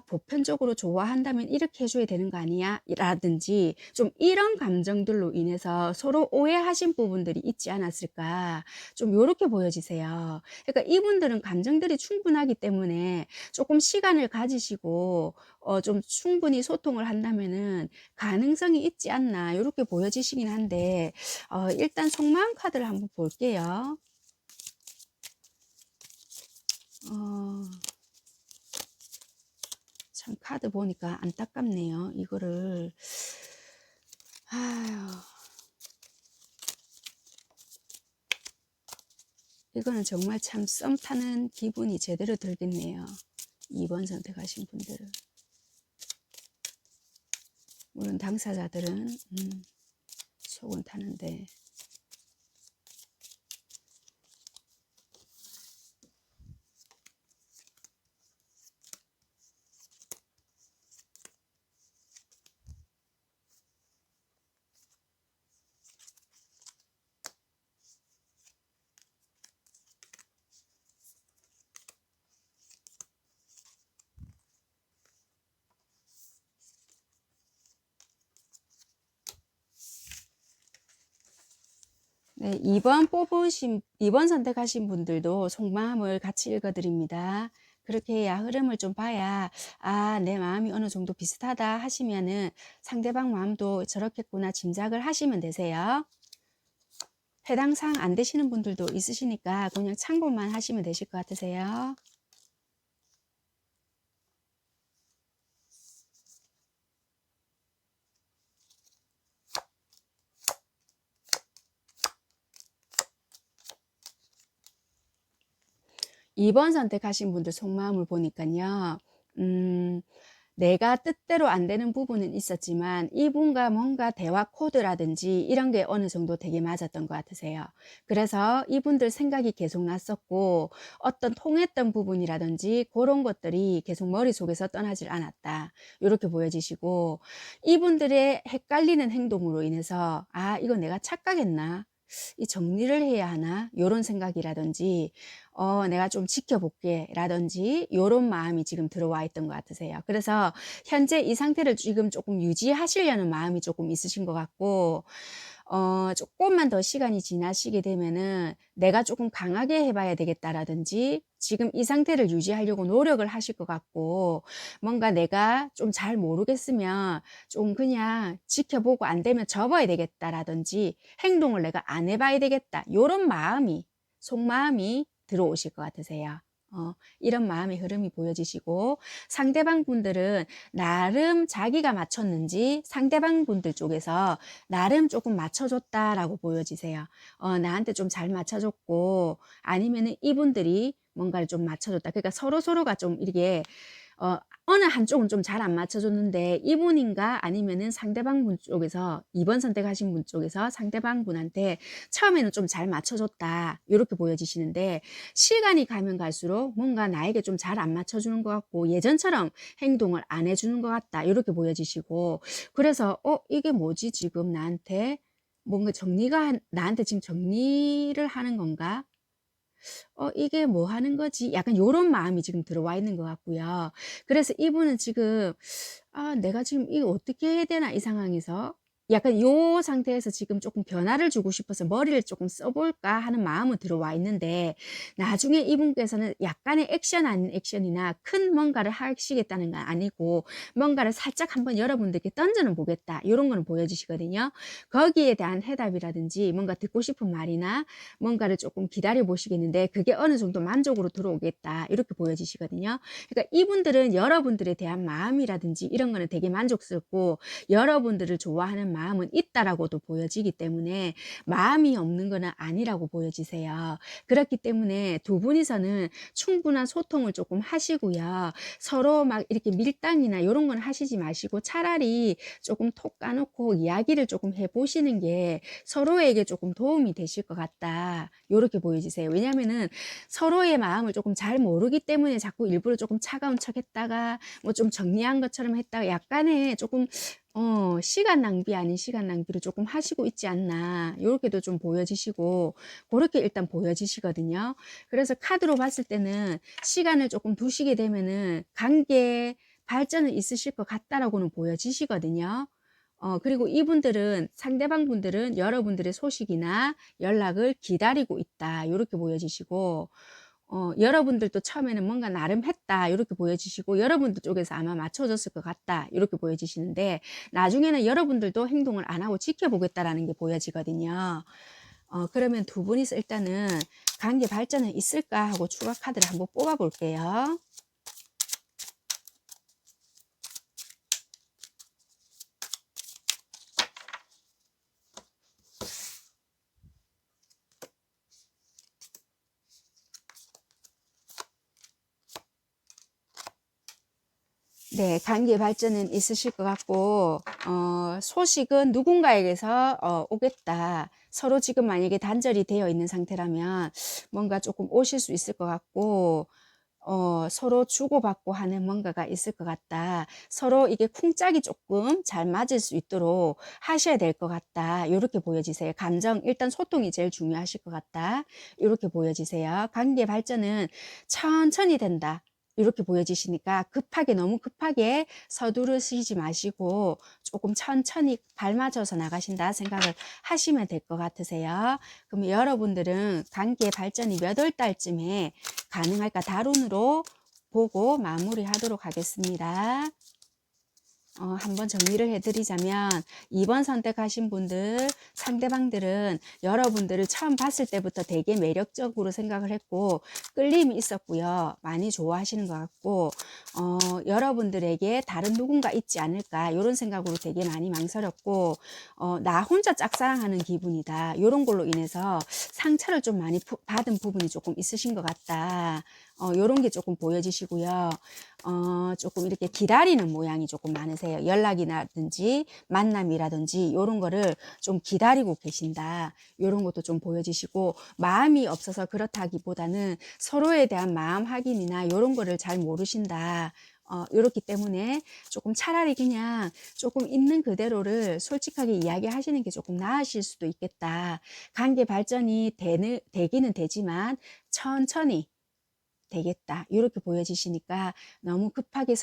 보편적으로 좋아한다면 이렇게 해줘야 되는 거 아니야? 라든지 좀 이런 감정들로 인해서 서로 오해하신 부분들이 있지 않았을까, 좀 요렇게 보여지세요. 그러니까 이분들은 감정들이 충분하기 때문에 조금 시간을 가지시고 좀 충분히 소통을 한다면은 가능성이 있지 않나, 요렇게 보여지시긴 한데, 일단 속마음 카드를 한번 볼게요. 참 카드 보니까 안타깝네요. 이거를 아유, 이거는 정말 참 썸 타는 기분이 제대로 들겠네요. 2번 선택하신 분들은. 물론 당사자들은 속은 타는데, 네, 2번 선택하신 분들도 속마음을 같이 읽어드립니다. 그렇게 해야 흐름을 좀 봐야, 내 마음이 어느 정도 비슷하다 하시면은 상대방 마음도 저렇겠구나 짐작을 하시면 되세요. 해당 사항 안 되시는 분들도 있으시니까 그냥 참고만 하시면 되실 것 같으세요. 2번 선택하신 분들 속마음을 보니까요. 내가 뜻대로 안 되는 부분은 있었지만 이분과 뭔가 대화 코드라든지 이런 게 어느 정도 되게 맞았던 것 같으세요. 그래서 이분들 생각이 계속 났었고 어떤 통했던 부분이라든지 그런 것들이 계속 머릿속에서 떠나질 않았다, 이렇게 보여지시고, 이분들의 헷갈리는 행동으로 인해서 이거 내가 착각했나? 이 정리를 해야 하나? 요런 생각이라든지 내가 좀 지켜볼게 라든지 요런 마음이 지금 들어와 있던 것 같으세요. 그래서 현재 이 상태를 지금 조금 유지하시려는 마음이 조금 있으신 것 같고, 조금만 더 시간이 지나시게 되면은 내가 조금 강하게 해봐야 되겠다라든지 지금 이 상태를 유지하려고 노력을 하실 것 같고, 뭔가 내가 좀 잘 모르겠으면 좀 그냥 지켜보고 안 되면 접어야 되겠다라든지 행동을 내가 안 해봐야 되겠다, 요런 마음이, 속마음이 들어오실 것 같으세요. 이런 마음의 흐름이 보여지시고, 상대방 분들은 나름 자기가 맞췄는지 상대방 분들 쪽에서 나름 조금 맞춰줬다라고 보여지세요. 나한테 좀 잘 맞춰줬고, 아니면은 이분들이 뭔가를 좀 맞춰줬다. 그러니까 서로가 좀 이렇게 어느 한쪽은 좀 잘 안 맞춰줬는데 이분인가 아니면은 상대방 분 쪽에서, 2번 선택하신 분 쪽에서 상대방 분한테 처음에는 좀 잘 맞춰줬다, 이렇게 보여지시는데 시간이 가면 갈수록 뭔가 나에게 좀 잘 안 맞춰주는 것 같고 예전처럼 행동을 안 해주는 것 같다, 이렇게 보여지시고, 그래서 이게 뭐지, 지금 나한테 뭔가 나한테 지금 정리를 하는 건가? 이게 뭐 하는 거지? 약간 요런 마음이 지금 들어와 있는 것 같고요. 그래서 이분은 지금 내가 지금 이거 어떻게 해야 되나, 이 상황에서. 약간 요 상태에서 지금 조금 변화를 주고 싶어서 머리를 조금 써볼까 하는 마음은 들어와 있는데, 나중에 이분께서는 약간의 액션 아닌 액션이나 큰 뭔가를 하시겠다는 건 아니고 뭔가를 살짝 한번 여러분들께 던져는 보겠다, 이런 거는 보여지시거든요. 거기에 대한 해답이라든지 뭔가 듣고 싶은 말이나 뭔가를 조금 기다려 보시겠는데, 그게 어느 정도 만족으로 들어오겠다, 이렇게 보여지시거든요. 그러니까 이분들은 여러분들에 대한 마음이라든지 이런 거는 되게 만족스럽고 여러분들을 좋아하는 마음은 있다라고도 보여지기 때문에 마음이 없는 거는 아니라고 보여지세요. 그렇기 때문에 두 분이서는 충분한 소통을 조금 하시고요. 서로 막 이렇게 밀당이나 이런 건 하시지 마시고 차라리 조금 톡 까놓고 이야기를 조금 해보시는 게 서로에게 조금 도움이 되실 것 같다, 이렇게 보여지세요. 왜냐면은 서로의 마음을 조금 잘 모르기 때문에 자꾸 일부러 조금 차가운 척 했다가 뭐 좀 정리한 것처럼 했다가 약간의 조금 시간 낭비 아닌 시간 낭비를 조금 하시고 있지 않나, 요렇게도 좀 보여지시고, 그렇게 일단 보여지시거든요. 그래서 카드로 봤을 때는 시간을 조금 두시게 되면은 관계 발전은 있으실 것 같다라고는 보여지시거든요. 그리고 이분들은, 상대방 분들은 여러분들의 소식이나 연락을 기다리고 있다, 요렇게 보여지시고, 여러분들도 처음에는 뭔가 나름 했다, 이렇게 보여지시고 여러분들 쪽에서 아마 맞춰졌을 것 같다, 이렇게 보여지시는데, 나중에는 여러분들도 행동을 안 하고 지켜보겠다라는 게 보여지거든요. 그러면 두 분이서 일단은 관계 발전은 있을까 하고 추가 카드를 한번 뽑아 볼게요. 네, 관계 발전은 있으실 것 같고, 소식은 누군가에게서 오겠다. 서로 지금 만약에 단절이 되어 있는 상태라면 뭔가 조금 오실 수 있을 것 같고, 서로 주고받고 하는 뭔가가 있을 것 같다. 서로 이게 쿵짝이 조금 잘 맞을 수 있도록 하셔야 될 것 같다, 이렇게 보여지세요. 감정, 일단 소통이 제일 중요하실 것 같다, 이렇게 보여지세요. 관계 발전은 천천히 된다, 이렇게 보여지시니까 급하게, 너무 급하게 서두르시지 마시고 조금 천천히 발맞춰서 나가신다 생각을 하시면 될 것 같으세요. 그럼 여러분들은 관계 발전이 몇 월 달쯤에 가능할까, 다룬으로 보고 마무리하도록 하겠습니다. 한번 정리를 해드리자면, 2번 선택하신 분들, 상대방들은 여러분들을 처음 봤을 때부터 되게 매력적으로 생각을 했고 끌림이 있었고요. 많이 좋아하시는 것 같고, 여러분들에게 다른 누군가 있지 않을까, 이런 생각으로 되게 많이 망설였고, 나 혼자 짝사랑하는 기분이다, 이런 걸로 인해서 상처를 좀 많이 받은 부분이 조금 있으신 것 같다, 요런 게 조금 보여지시고요. 조금 이렇게 기다리는 모양이 조금 많으세요. 연락이라든지 만남이라든지 요런 거를 좀 기다리고 계신다, 요런 것도 좀 보여지시고, 마음이 없어서 그렇다기보다는 서로에 대한 마음 확인이나 요런 거를 잘 모르신다, 요렇기 때문에 조금 차라리 그냥 조금 있는 그대로를 솔직하게 이야기하시는 게 조금 나으실 수도 있겠다. 관계 발전이 되기는 되지만 천천히 되겠다, 이렇게 보여지시니까 너무 급하게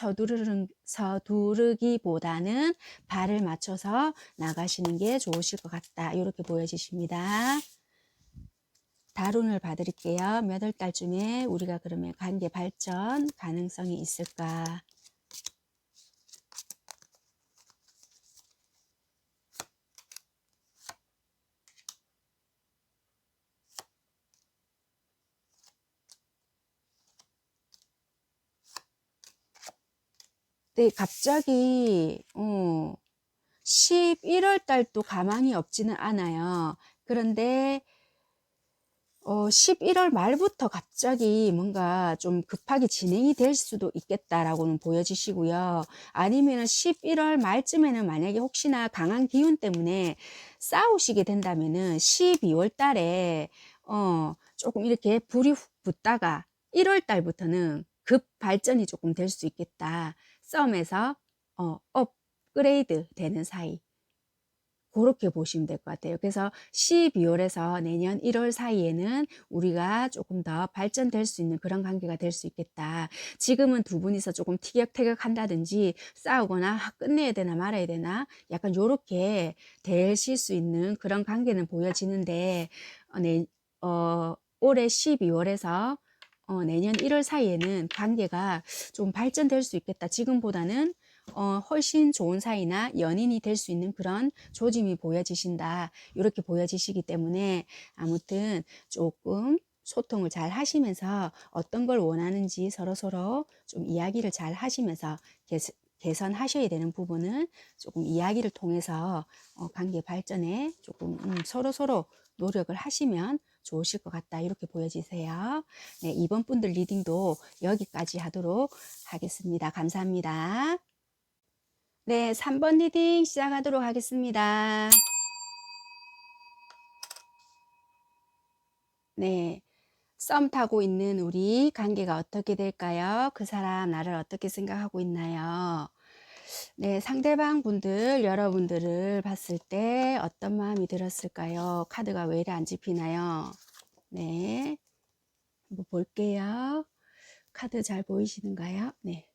서두르기보다는 발을 맞춰서 나가시는 게 좋으실 것 같다, 이렇게 보여지십니다. 다룬을 봐드릴게요. 몇 월 달쯤에 우리가 그러면 관계 발전 가능성이 있을까? 네, 갑자기 11월 달도 가망이 없지는 않아요. 그런데 11월 말부터 갑자기 뭔가 좀 급하게 진행이 될 수도 있겠다라고는 보여지시고요. 아니면은 11월 말쯤에는 만약에 혹시나 강한 기운 때문에 싸우시게 된다면은 12월 달에 조금 이렇게 불이 훅 붙다가 1월 달부터는 급 발전이 조금 될 수 있겠다. 싸움에서 업그레이드 되는 사이. 그렇게 보시면 될 것 같아요. 그래서 12월에서 내년 1월 사이에는 우리가 조금 더 발전될 수 있는 그런 관계가 될 수 있겠다. 지금은 두 분이서 조금 티격태격 한다든지 싸우거나 끝내야 되나 말아야 되나 약간 요렇게 되실 수 있는 그런 관계는 보여지는데 올해 12월에서 내년 1월 사이에는 관계가 좀 발전될 수 있겠다. 지금보다는 훨씬 좋은 사이나 연인이 될 수 있는 그런 조짐이 보여지신다. 이렇게 보여지시기 때문에 아무튼 조금 소통을 잘 하시면서 어떤 걸 원하는지 서로서로 좀 이야기를 잘 하시면서 개선하셔야 되는 부분은 조금 이야기를 통해서 관계 발전에 조금 서로서로 노력을 하시면 좋으실 것 같다. 이렇게 보여지세요. 네, 이번 분들 리딩도 여기까지 하도록 하겠습니다. 감사합니다. 네, 3번 리딩 시작하도록 하겠습니다. 네, 썸 타고 있는 우리 관계가 어떻게 될까요? 그 사람 나를 어떻게 생각하고 있나요? 네, 상대방 분들, 여러분들을 봤을 때 어떤 마음이 들었을까요? 카드가 왜 이리 안 집히나요? 네, 한번 볼게요. 카드 잘 보이시는가요? 네.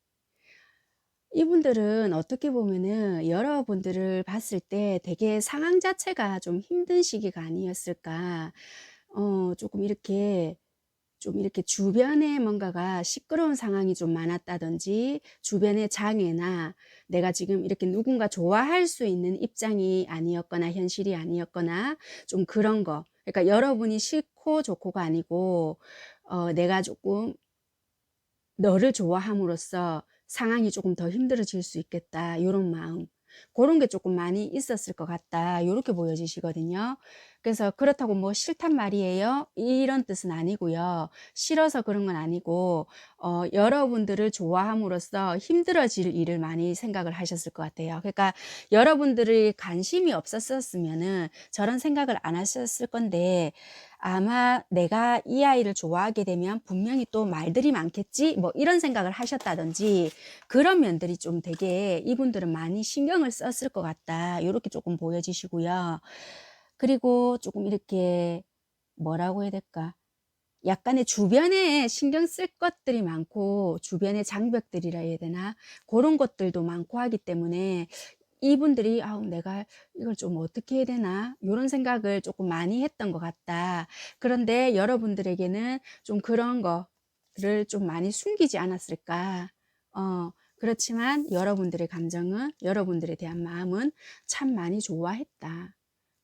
이분들은 어떻게 보면은 여러분들을 봤을 때 되게 상황 자체가 좀 힘든 시기가 아니었을까. 조금 이렇게 좀 이렇게 주변에 뭔가가 시끄러운 상황이 좀 많았다든지 주변의 장애나 내가 지금 이렇게 누군가 좋아할 수 있는 입장이 아니었거나 현실이 아니었거나 좀 그런 거. 그러니까 여러분이 싫고 좋고가 아니고 내가 조금 너를 좋아함으로써 상황이 조금 더 힘들어질 수 있겠다. 요런 마음. 그런 게 조금 많이 있었을 것 같다. 요렇게 보여지시거든요. 그래서 그렇다고 뭐 싫단 말이에요. 이런 뜻은 아니고요. 싫어서 그런 건 아니고 여러분들을 좋아함으로써 힘들어질 일을 많이 생각을 하셨을 것 같아요. 그러니까 여러분들이 관심이 없었으면은 저런 생각을 안 하셨을 건데 아마 '내가 이 아이를 좋아하게 되면 분명히 또 말들이 많겠지.' 뭐 이런 생각을 하셨다든지 그런 면들이 좀 되게 이분들은 많이 신경을 썼을 것 같다. 요렇게 조금 보여지시고요. 그리고 조금 이렇게 뭐라고 해야 될까? 약간의 주변에 신경 쓸 것들이 많고 주변의 장벽들이라 해야 되나? 고런 것들도 많고 하기 때문에 이분들이 '아우 내가 이걸 좀 어떻게 해야 되나?' 요런 생각을 조금 많이 했던 것 같다. 그런데 여러분들에게는 좀 그런 거를 좀 많이 숨기지 않았을까. 그렇지만 여러분들의 감정은 여러분들에 대한 마음은 '참 많이 좋아했다.'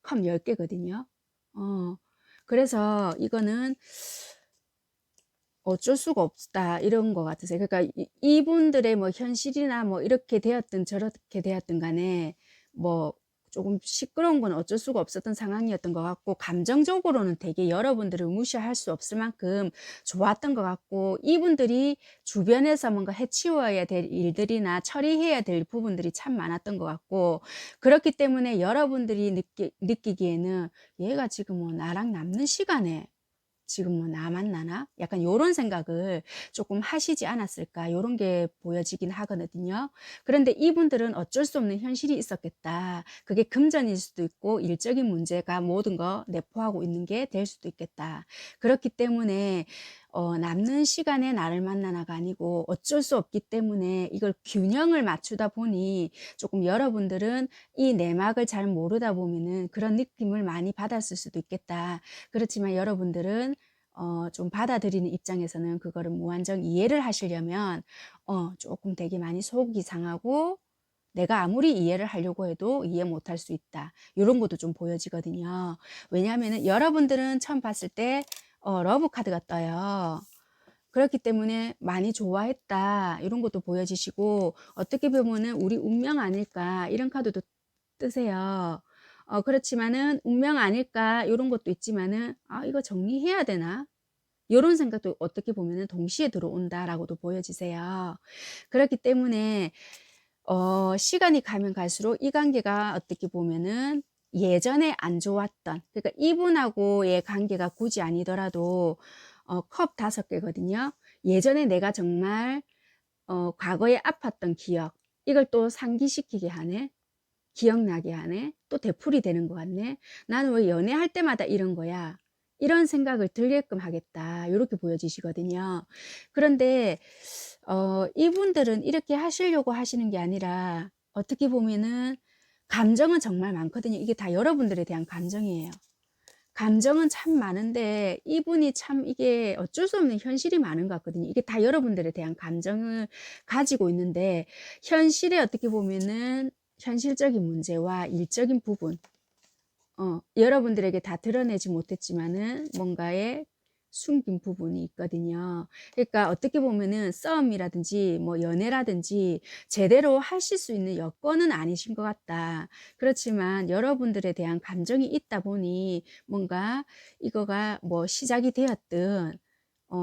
컵 10 개거든요. 어 그래서 이거는 어쩔 수가 없다 이런 것 같으세요. 그러니까 이분들의 뭐 현실이나 뭐 이렇게 되었든 저렇게 되었든 간에 뭐 조금 시끄러운 건 어쩔 수가 없었던 상황이었던 것 같고 감정적으로는 되게 여러분들을 무시할 수 없을 만큼 좋았던 것 같고 이분들이 주변에서 뭔가 해치워야 될 일들이나 처리해야 될 부분들이 참 많았던 것 같고 그렇기 때문에 여러분들이 느끼기에는 '얘가 지금 뭐 나랑 남는 시간에 지금 뭐 '나 만나나?' 약간 요런 생각을 조금 하시지 않았을까 요런 게 보여지긴 하거든요. 그런데 이분들은 어쩔 수 없는 현실이 있었겠다. 그게 금전일 수도 있고 일적인 문제가 모든 거 내포하고 있는 게 될 수도 있겠다. 그렇기 때문에 남는 시간에 나를 만나나가 아니고 어쩔 수 없기 때문에 이걸 균형을 맞추다 보니 조금 여러분들은 이 내막을 잘 모르다 보면은 그런 느낌을 많이 받았을 수도 있겠다. 그렇지만 여러분들은 좀 받아들이는 입장에서는 그거를 무한정 이해를 하시려면 조금 되게 많이 속이 상하고 내가 아무리 이해를 하려고 해도 이해 못할 수 있다. 요런 것도 좀 보여지거든요. 왜냐하면은 여러분들은 처음 봤을 때 러브 카드가 떠요. 그렇기 때문에 많이 좋아했다. 이런 것도 보여지시고 어떻게 보면은 '우리 운명 아닐까.' 이런 카드도 뜨세요. 그렇지만은 '운명 아닐까.' 요런 것도 있지만은 '아 이거 정리해야 되나?' 요런 생각도 어떻게 보면은 동시에 들어온다라고도 보여지세요. 그렇기 때문에 시간이 가면 갈수록 이 관계가 어떻게 보면은 예전에 안 좋았던 그러니까 이분하고의 관계가 굳이 아니더라도 컵 5 개거든요. 예전에 내가 정말 과거에 아팠던 기억 이걸 또 상기시키게 하네. 기억나게 하네. 또 되풀이 되는 것 같네. 나는 왜 연애할 때마다 이런 거야. 이런 생각을 들게끔 하겠다. 요렇게 보여지시거든요. 그런데 이분들은 이렇게 하시려고 하시는 게 아니라 어떻게 보면은 감정은 정말 많거든요. 이게 다 여러분들에 대한 감정이에요. 감정은 참 많은데 이분이 참 이게 어쩔 수 없는 현실이 많은 것 같거든요. 이게 다 여러분들에 대한 감정을 가지고 있는데 현실에 어떻게 보면은 현실적인 문제와 일적인 부분 여러분들에게 다 드러내지 못했지만은 뭔가의 숨긴 부분이 있거든요. 그러니까 어떻게 보면은 싸움이라든지 뭐 연애라든지 제대로 하실 수 있는 여건은 아니신 것 같다. 그렇지만 여러분들에 대한 감정이 있다 보니 뭔가 이거가 뭐 시작이 되었든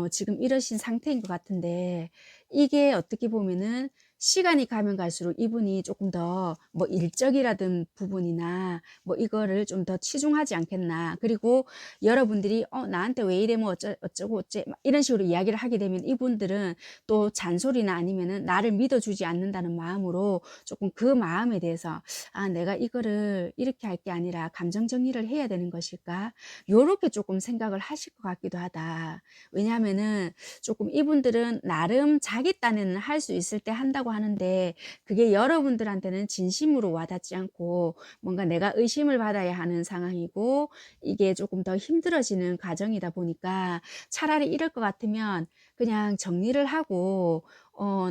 지금 이러신 상태인 것 같은데 이게 어떻게 보면은 시간이 가면 갈수록 이분이 조금 더 뭐 일적이라든 부분이나 뭐 이거를 좀 더 치중하지 않겠나. 그리고 여러분들이 나한테 왜 이래 뭐 어쩌고 어째 막 이런 식으로 이야기를 하게 되면 이분들은 또 잔소리나 아니면은 나를 믿어주지 않는다는 마음으로 조금 그 마음에 대해서 아 내가 이거를 이렇게 할 게 아니라 감정 정리를 해야 되는 것일까? 요렇게 조금 생각을 하실 것 같기도 하다. 왜냐하면은 조금 이분들은 나름 자기 딴에는 할 수 있을 때 한다고 하는데 그게 여러분들한테는 진심으로 와닿지 않고 뭔가 내가 의심을 받아야 하는 상황이고 이게 조금 더 힘들어지는 과정이다 보니까 차라리 이럴 것 같으면 그냥 정리를 하고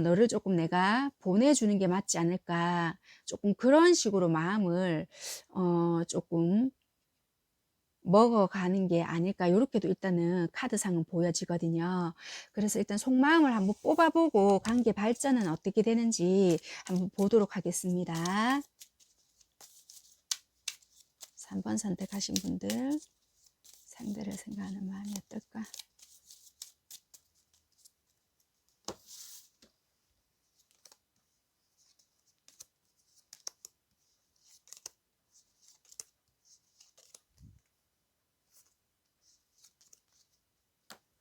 너를 조금 내가 보내주는 게 맞지 않을까 조금 그런 식으로 마음을 조금 먹어가는 게 아닐까 요렇게도 일단은 카드상은 보여지거든요. 그래서 일단 속마음을 한번 뽑아보고 관계 발전은 어떻게 되는지 한번 보도록 하겠습니다. 3번 선택하신 분들 상대를 생각하는 마음이 어떨까?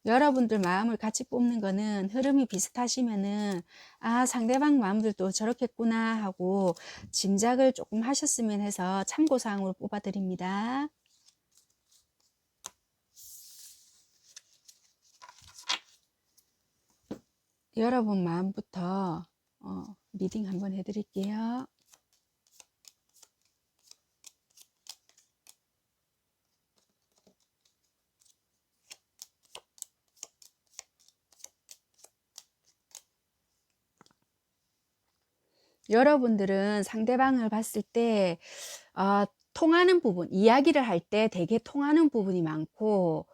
여러분들 마음을 같이 뽑는 거는 흐름이 비슷하시면은 아 상대방 마음들도 저렇겠구나 하고 짐작을 조금 하셨으면 해서 참고사항으로 뽑아 드립니다. 여러분 마음부터 리딩 한번 해드릴게요. 여러분들은 상대방을 봤을 때 통하는 부분, 이야기를 할 때 되게 통하는 부분이 많고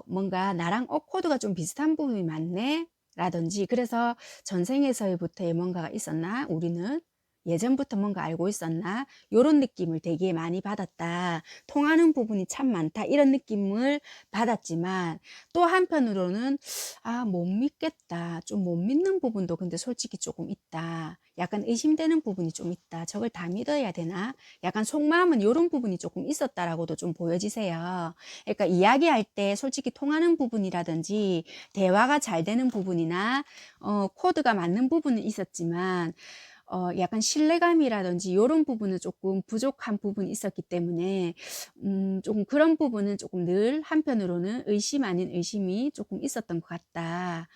뭔가 나랑 코드가 좀 비슷한 부분이 많네 라든지 그래서 전생에서부터의 뭔가가 있었나 우리는 예전부터 뭔가 알고 있었나 요런 느낌을 되게 많이 받았다. 통하는 부분이 참 많다 이런 느낌을 받았지만 또 한편으로는 아 못 믿겠다. 좀 못 믿는 부분도 근데 솔직히 조금 있다. 약간 의심되는 부분이 좀 있다. 저걸 다 믿어야 되나? 약간 속마음은 요런 부분이 조금 있었다라고도 좀 보여지세요. 그러니까 이야기할 때 솔직히 통하는 부분이라든지 대화가 잘 되는 부분이나 코드가 맞는 부분은 있었지만 약간 신뢰감이라든지 요런 부분은 조금 부족한 부분이 있었기 때문에 조금 그런 부분은 조금 늘 한편으로는 의심 아닌 의심이 조금 있었던 것 같다.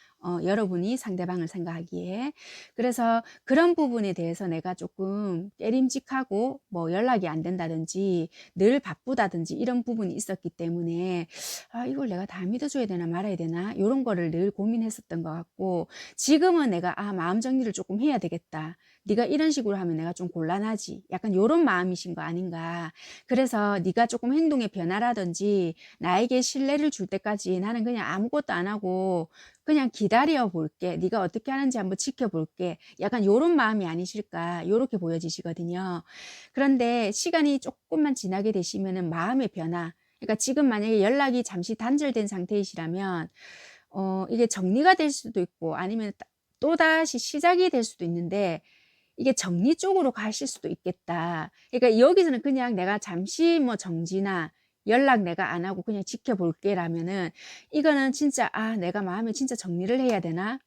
여러분이 상대방을 생각하기에. 그래서 그런 부분에 대해서 내가 조금 깨림직하고 뭐 연락이 안 된다든지 늘 바쁘다든지 이런 부분이 있었기 때문에 아 이걸 내가 다 믿어줘야 되나 말아야 되나 요런 거를 늘 고민했었던 것 같고 지금은 내가 아 마음 정리를 조금 해야 되겠다. 네가 이런 식으로 하면 내가 좀 곤란하지. 약간 요런 마음이신 거 아닌가. 그래서 네가 조금 행동의 변화라든지 나에게 신뢰를 줄 때까지 나는 그냥 아무것도 안 하고 그냥 기다려 볼게. 네가 어떻게 하는지 한번 지켜볼게. 약간 요런 마음이 아니실까. 요렇게 보여지시거든요. 그런데 시간이 조금만 지나게 되시면은 마음의 변화. 그러니까 지금 만약에 연락이 잠시 단절된 상태이시라면 이게 정리가 될 수도 있고 아니면 또다시 시작이 될 수도 있는데 이게 정리 쪽으로 가실 수도 있겠다. 그러니까 여기서는 그냥 내가 잠시 뭐 정지나 연락 내가 안 하고 그냥 지켜볼게 라면은 이거는 진짜 아 내가 마음에 진짜 정리를 해야 되나?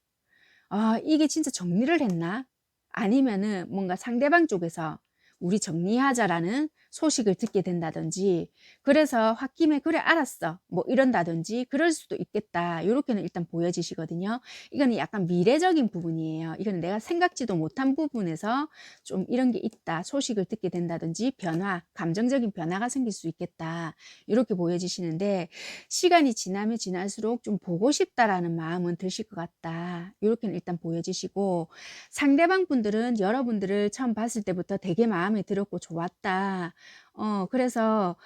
아 이게 진짜 정리를 했나? 아니면은 뭔가 상대방 쪽에서 우리 정리하자라는 소식을 듣게 된다든지, 그래서 홧김에 그래 알았어 뭐 이런다든지 그럴 수도 있겠다. 요렇게는 일단 보여지시거든요. 이거는 약간 미래적인 부분이에요. 이거는 내가 생각지도 못한 부분에서 좀 이런 게 있다. 소식을 듣게 된다든지 변화, 감정적인 변화가 생길 수 있겠다. 이렇게 보여지시는데, 시간이 지나면 지날수록 좀 보고 싶다라는 마음은 드실 것 같다. 이렇게는 일단 보여지시고, 상대방 분들은 여러분들을 처음 봤을 때부터 되게 마음에 들었고 좋았다. 그래서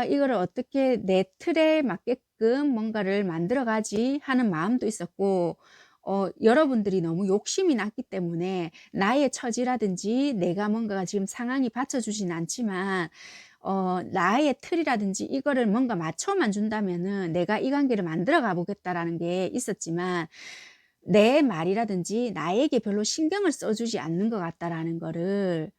이거를 어떻게 내 틀에 맞게끔 뭔가를 만들어 가지 하는 마음도 있었고, 여러분들이 너무 욕심이 났기 때문에 나의 처지라든지 내가 뭔가가 지금 상황이 받쳐주진 않지만 나의 틀이라든지 이거를 뭔가 맞춰만 준다면은 내가 이 관계를 만들어 가보겠다라는 게 있었지만, 내 말이라든지 나에게 별로 신경을 써주지 않는 것 같다라는 거를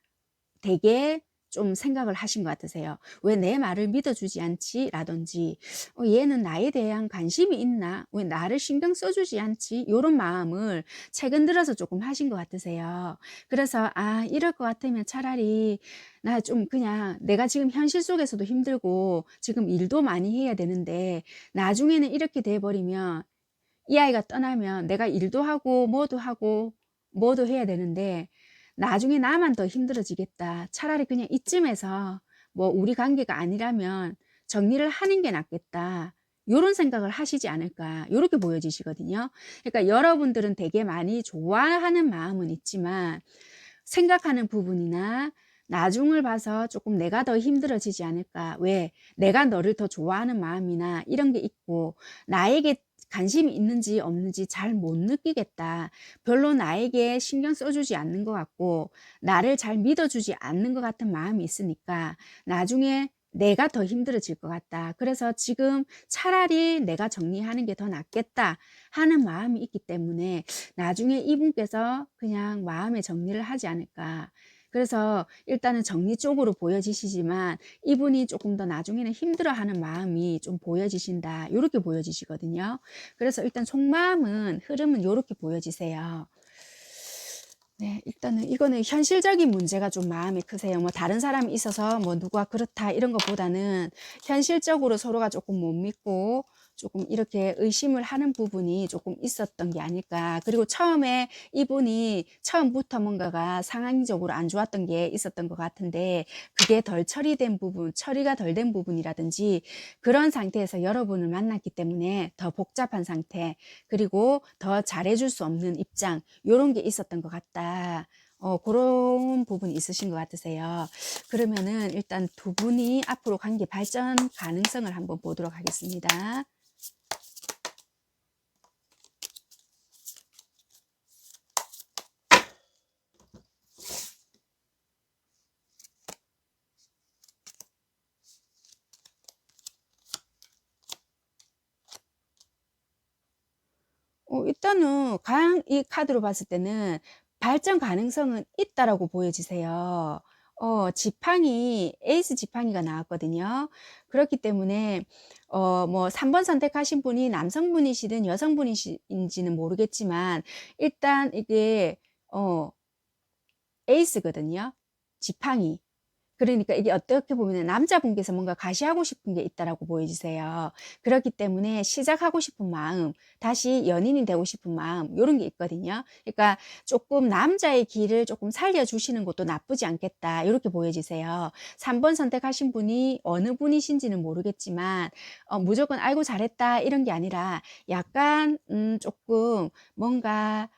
되게 좀 생각을 하신 것 같으세요. '왜 내 말을 믿어주지 않지?' 라든지 '얘는 나에 대한 관심이 있나? 왜 나를 신경 써주지 않지?' 요런 마음을 최근 들어서 조금 하신 것 같으세요. 그래서 '아 이럴 것 같으면 차라리 나 좀 그냥 내가 지금 현실 속에서도 힘들고 지금 일도 많이 해야 되는데 나중에는 이렇게 돼 버리면 이 아이가 떠나면 내가 일도 하고 뭐도 해야 되는데 나중에 나만 더 힘들어지겠다. 차라리 그냥 이쯤에서 뭐 우리 관계가 아니라면 정리를 하는 게 낫겠다.' 요런 생각을 하시지 않을까 요렇게 보여지시거든요. 그러니까 여러분들은 되게 많이 좋아하는 마음은 있지만 생각하는 부분이나 나중을 봐서 조금 '내가 더 힘들어지지 않을까.' 왜 내가 너를 더 좋아하는 마음이나 이런 게 있고 나에게 관심이 있는지 없는지 잘 못 느끼겠다. 별로 나에게 신경 써 주지 않는 것 같고 나를 잘 믿어 주지 않는 것 같은 마음이 있으니까 나중에 내가 더 힘들어질 것 같다. 그래서 지금 차라리 '내가 정리하는 게 더 낫겠다.' 하는 마음이 있기 때문에 나중에 이분께서 그냥 마음의 정리를 하지 않을까. 그래서 일단은 정리 쪽으로 보여지시지만 이분이 조금 더 나중에는 힘들어하는 마음이 좀 보여지신다. 요렇게 보여지시거든요. 그래서 일단 속마음은 흐름은 요렇게 보여지세요. 네. 일단은 이거는 현실적인 문제가 좀 마음이 크세요. 뭐 다른 사람이 있어서 뭐 누가 그렇다 이런 것보다는 현실적으로 서로가 조금 못 믿고 조금 이렇게 의심을 하는 부분이 조금 있었던 게 아닐까. 그리고 처음에 이분이 처음부터 뭔가가 상황적으로 안 좋았던 게 있었던 것 같은데 그게 덜 처리된 부분, 처리가 덜 된 부분이라든지 그런 상태에서 여러분을 만났기 때문에 더 복잡한 상태, 그리고 더 잘해 줄 수 없는 입장, 요런 게 있었던 것 같다. 그런 부분이 있으신 것 같으세요. 그러면은 일단 두 분이 앞으로 관계 발전 가능성을 한번 보도록 하겠습니다. 일단은 이 카드로 봤을 때는 발전 가능성은 있다라고 보여지세요. 지팡이, 에이스 지팡이가 나왔거든요. 그렇기 때문에 뭐 3번 선택하신 분이 남성분이시든 여성분이신지는 모르겠지만 일단 이게 어 에이스거든요. 지팡이. 그러니까 이게 어떻게 보면 남자분께서 뭔가 가시하고 싶은 게 있다라고 보여지세요. 그렇기 때문에 시작하고 싶은 마음, 다시 연인이 되고 싶은 마음, 요런 게 있거든요. 그러니까 조금 남자의 길을 조금 살려주시는 것도 나쁘지 않겠다. 요렇게 보여지세요. 3번 선택하신 분이 어느 분이신지는 모르겠지만, 무조건 아이고 잘했다 이런 게 아니라 약간, 조금 뭔가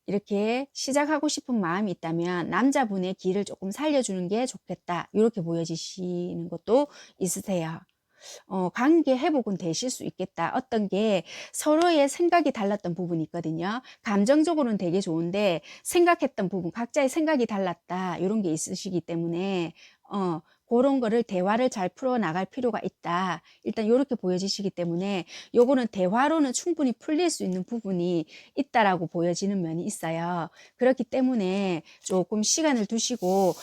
이렇게 시작하고 싶은 마음이 있다면 남자분의 길을 조금 살려주는 게 좋겠다. 이렇게 보여지시는 것도 있으세요. 관계 회복은 되실 수 있겠다. 어떤 게 서로의 생각이 달랐던 부분이 있거든요. 감정적으로는 되게 좋은데 생각했던 부분, 각자의 생각이 달랐다. 이런 게 있으시기 때문에 그런 거를 대화를 잘 풀어 나갈 필요가 있다. 일단 요렇게 보여지시기 때문에 요거는 대화로는 충분히 풀릴 수 있는 부분이 있다라고 보여지는 면이 있어요. 그렇기 때문에 조금 시간을 두시고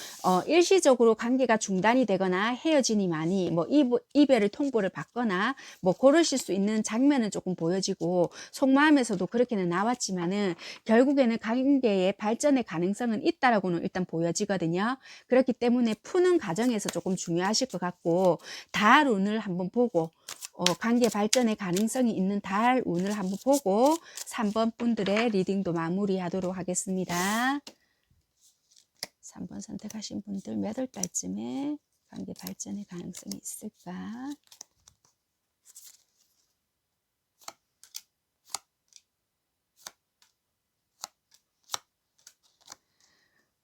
일시적으로 관계가 중단이 되거나 헤어지니 많이 뭐 이별을 통보를 받거나 뭐 그러실 수 있는 장면은 조금 보여지고 속마음에서도 그렇게는 나왔지만은 결국에는 관계의 발전의 가능성은 있다라고는 일단 보여지거든요. 그렇기 때문에 푸는 과정에서 조금 중요하실 것 같고 달 운을 한번 보고 관계 발전의 가능성이 있는 달 운을 한번 보고 3번 분들의 리딩도 마무리하도록 하겠습니다. 3번 선택하신 분들 몇 월 달쯤에 관계 발전의 가능성이 있을까?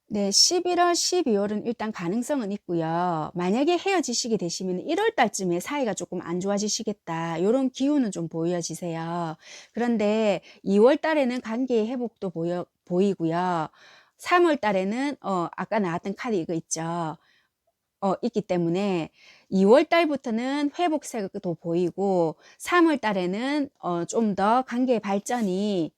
네, 11월, 12월은 일단 가능성은 있고요. 만약에 헤어지시게 되시면 1월 달쯤에 사이가 조금 안 좋아지시겠다. 이런 기운은 좀 보여지세요. 그런데 2월 달에는 관계의 회복도 보이고요. 3월 달에는 아까 나왔던 카드 이거 있죠. 있기 때문에 2월 달부터는 회복세도 보이고 3월 달에는 좀 더 관계의 발전이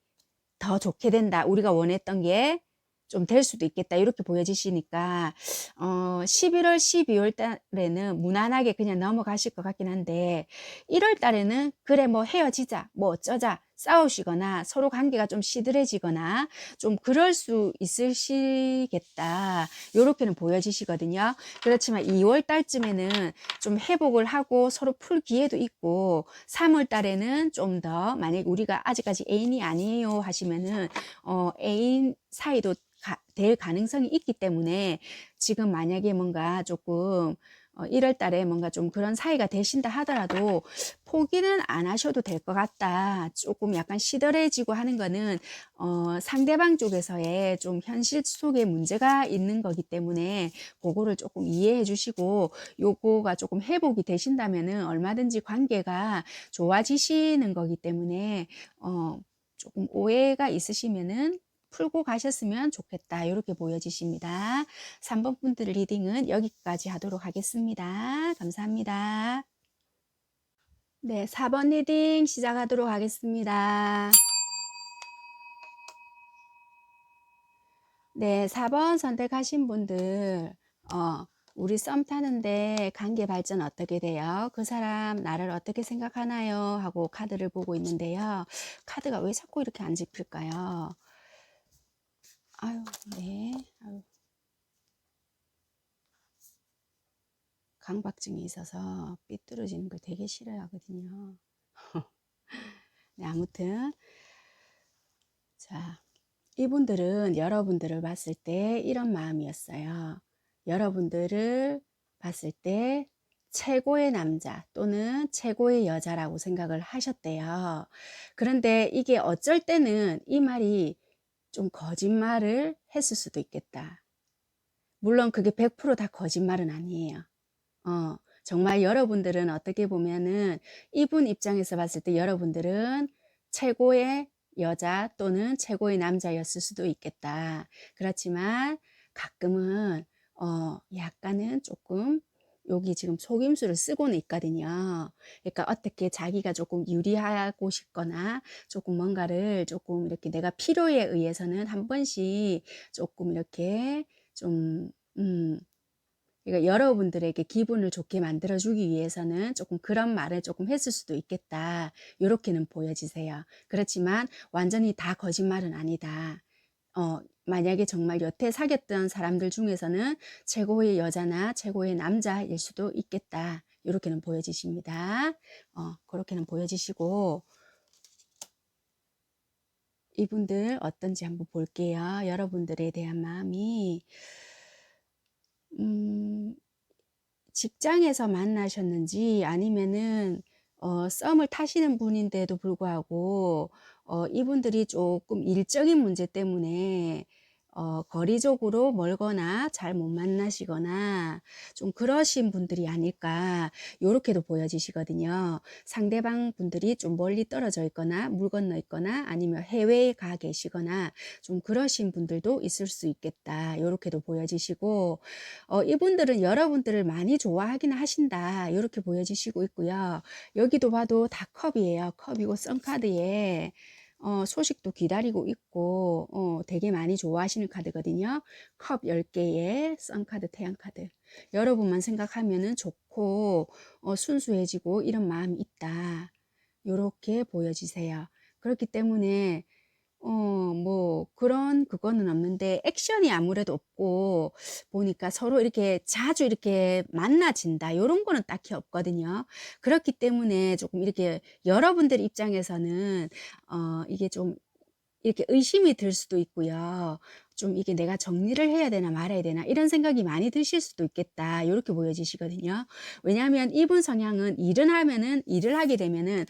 더 좋게 된다. 우리가 원했던 게 좀 될 수도 있겠다. 이렇게 보여지시니까 11월, 12월 달에는 무난하게 그냥 넘어가실 것 같긴 한데 1월 달에는 그래 뭐 헤어지자, 뭐 어쩌자 싸우시거나 서로 관계가 좀 시들해지거나 좀 그럴 수 있으시겠다. 요렇게는 보여지시거든요. 그렇지만 2월 달쯤에는 좀 회복을 하고 서로 풀 기회도 있고 3월 달에는 좀 더 만약 우리가 아직까지 애인이 아니에요 하시면은 애인 사이도 될 가능성이 있기 때문에 지금 만약에 뭔가 조금 1월 달에 뭔가 좀 그런 사이가 되신다 하더라도 포기는 안 하셔도 될 것 같다. 조금 약간 시들해지고 하는 거는 상대방 쪽에서의 좀 현실 속에 문제가 있는 거기 때문에 그거를 조금 이해해 주시고 요거가 조금 회복이 되신다면은 얼마든지 관계가 좋아지시는 거기 때문에 조금 오해가 있으시면은 풀고 가셨으면 좋겠다. 이렇게 보여지십니다. 3번 분들 리딩은 여기까지 하도록 하겠습니다. 감사합니다. 네, 4번 리딩 시작하도록 하겠습니다. 네, 4번 선택하신 분들, 우리 썸 타는데 관계 발전 어떻게 돼요? 그 사람 나를 어떻게 생각하나요? 하고 카드를 보고 있는데요. 카드가 왜 자꾸 이렇게 안 집힐까요? 아유, 네. 아유, 강박증이 있어서 삐뚤어지는 걸 되게 싫어하거든요. 네, 아무튼 자, 이분들은 여러분들을 봤을 때 이런 마음이었어요. 여러분들을 봤을 때 최고의 남자 또는 최고의 여자라고 생각을 하셨대요. 그런데 이게 어쩔 때는 이 말이 좀 거짓말을 했을 수도 있겠다. 물론 그게 100%다 거짓말은 아니에요. 정말 여러분들은 어떻게 보면은 이분 입장에서 봤을 때 여러분들은 최고의 여자 또는 최고의 남자였을 수도 있겠다. 그렇지만 가끔은 약간은 조금 여기 지금 속임수를 쓰고는 있거든요. 그러니까 어떻게 자기가 조금 유리하고 싶거나 조금 뭔가를 조금 이렇게 내가 필요에 의해서는 한 번씩 조금 이렇게 좀 그러니까 여러분들에게 기분을 좋게 만들어주기 위해서는 조금 그런 말을 조금 했을 수도 있겠다. 요렇게는 보여지세요. 그렇지만 완전히 다 거짓말은 아니다. 만약에 정말 여태 사귀었던 사람들 중에서는 최고의 여자나 최고의 남자일 수도 있겠다. 요렇게는 보여지십니다. 그렇게는 보여지시고 이분들 어떤지 한번 볼게요. 여러분들에 대한 마음이 음, 직장에서 만나셨는지 아니면은 썸을 타시는 분인데도 불구하고 이분들이 조금 일적인 문제 때문에 거리적으로 멀거나 잘 못 만나시거나 좀 그러신 분들이 아닐까 요렇게도 보여지시거든요. 상대방 분들이 좀 멀리 떨어져 있거나 물 건너 있거나 아니면 해외에 가 계시거나 좀 그러신 분들도 있을 수 있겠다 요렇게도 보여지시고 이분들은 여러분들을 많이 좋아하긴 하신다 요렇게 보여지시고 있고요. 여기도 봐도 다 컵이에요. 컵이고 선카드에 소식도 기다리고 있고 되게 많이 좋아하시는 카드거든요. 컵 10개에 선카드 태양카드. 여러분만 생각하면은 좋고 순수해지고 이런 마음이 있다. 요렇게 보여지세요. 그렇기 때문에 뭐 그런 그거는 없는데 액션이 아무래도 없고 보니까 서로 이렇게 자주 이렇게 만나진다 요런 거는 딱히 없거든요. 그렇기 때문에 조금 이렇게 여러분들 입장에서는 이게 좀 이렇게 의심이 들 수도 있고요. 좀 이게 '내가 정리를 해야 되나 말아야 되나.' 이런 생각이 많이 드실 수도 있겠다. 요렇게 보여지시거든요. 왜냐하면 이분 성향은 일을 하게 되면은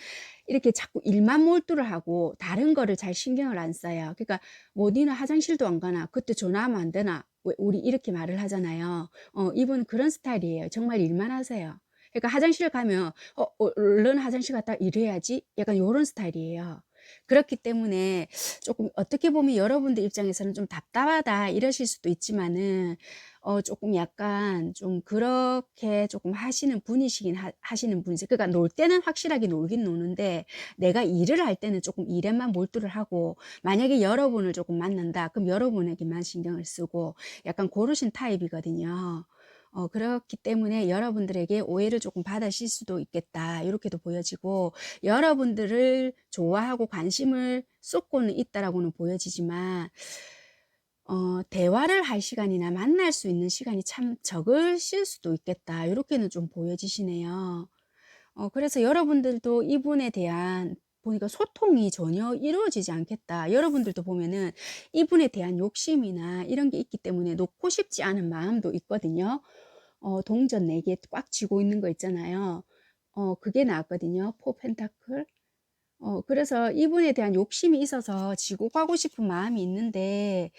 이렇게 자꾸 일만 몰두를 하고 다른 거를 잘 신경을 안 써요. 그러니까 뭐 "니는 화장실도 안 가나? 그때 전화하면 안 되나?" 왜 우리 이렇게 말을 하잖아요. 이분은 그런 스타일이에요. 정말 일만 하세요. 그러니까 화장실 가면 얼른 화장실 갔다 일해야지." 약간 요런 스타일이에요. 그렇기 때문에 조금 어떻게 보면 여러분들 입장에서는 좀 답답하다 이러실 수도 있지만은 조금 약간 좀 그렇게 조금 하시는 분이시긴 하시는 분이세요. 그러니까 놀 때는 확실하게 놀긴 노는데 내가 일을 할 때는 조금 일에만 몰두를 하고 만약에 여러분을 조금 만난다 그럼 여러분에게만 신경을 쓰고 약간 고르신 타입이거든요. 그렇기 때문에 여러분들에게 오해를 조금 받으실 수도 있겠다. 이렇게도 보여지고 여러분들을 좋아하고 관심을 쏟고는 있다라고는 보여지지만 대화를 할 시간이나 만날 수 있는 시간이 참 적으실 수도 있겠다. 이렇게는 좀 보여지시네요. 그래서 여러분들도 이분에 대한 보니까 소통이 전혀 이루어지지 않겠다. 여러분들도 보면은 이분에 대한 욕심이나 이런 게 있기 때문에 놓고 싶지 않은 마음도 있거든요. 동전 4개 꽉 쥐고 있는 거 있잖아요. 그게 나왔거든요. 포 펜타클. 그래서 이분에 대한 욕심이 있어서 지고 가고 싶은 마음이 있는데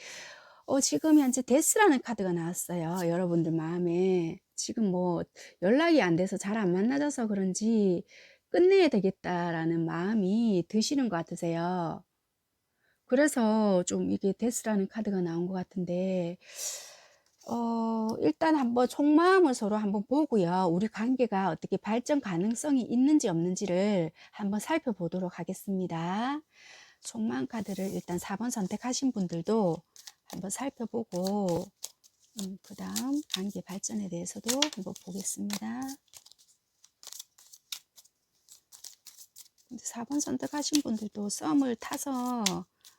지금 현재 데스라는 카드가 나왔어요. 여러분들 마음에. 지금 뭐 연락이 안 돼서 잘 안 만나져서 그런지 '끝내야 되겠다.'라는 마음이 드시는 것 같으세요. 그래서 좀 이게 데스라는 카드가 나온 것 같은데 일단 한번 속마음을 서로 한번 보고요. 우리 관계가 어떻게 발전 가능성이 있는지 없는지를 한번 살펴보도록 하겠습니다. 속마음 카드를 일단 4번 선택하신 분들도 한번 살펴보고 그다음 관계 발전에 대해서도 한번 보겠습니다. 근데 4번 선택하신 분들도 썸을 타서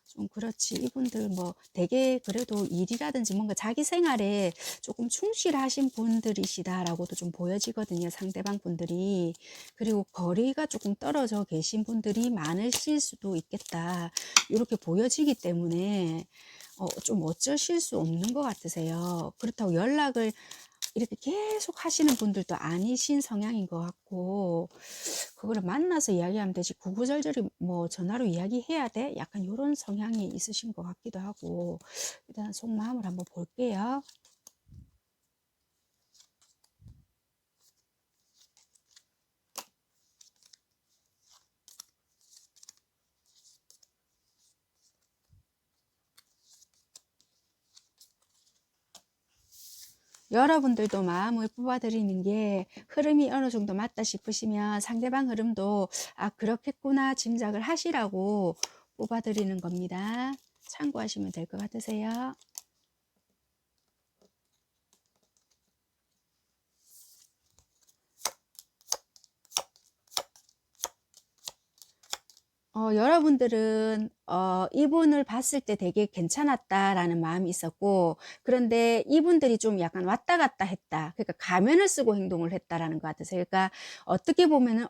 좀 그렇지 이분들 뭐 되게 그래도 일이라든지 뭔가 자기 생활에 조금 충실하신 분들이시다라고도 좀 보여지거든요. 상대방 분들이. 그리고 거리가 조금 떨어져 계신 분들이 많으실 수도 있겠다. 이렇게 보여지기 때문에 좀 어쩌실 수 없는 것 같으세요. 그렇다고 연락을 이렇게 계속 하시는 분들도 아니신 성향인 것 같고 그거를 만나서 이야기하면 되지 구구절절히 뭐 전화로 이야기해야 돼? 약간 요런 성향이 있으신 것 같기도 하고 일단 속마음을 한번 볼게요. 여러분들도 마음을 뽑아드리는 게 흐름이 어느 정도 맞다 싶으시면 상대방 흐름도 아 그렇겠구나 짐작을 하시라고 뽑아드리는 겁니다. 참고하시면 될 것 같으세요. 여러분들은 이분을 봤을 때 되게 괜찮았다라는 마음이 있었고 그런데 이분들이 좀 약간 왔다 갔다 했다. 그러니까 가면을 쓰고 행동을 했다라는 것 같으세요. 그러니까 어떻게 보면은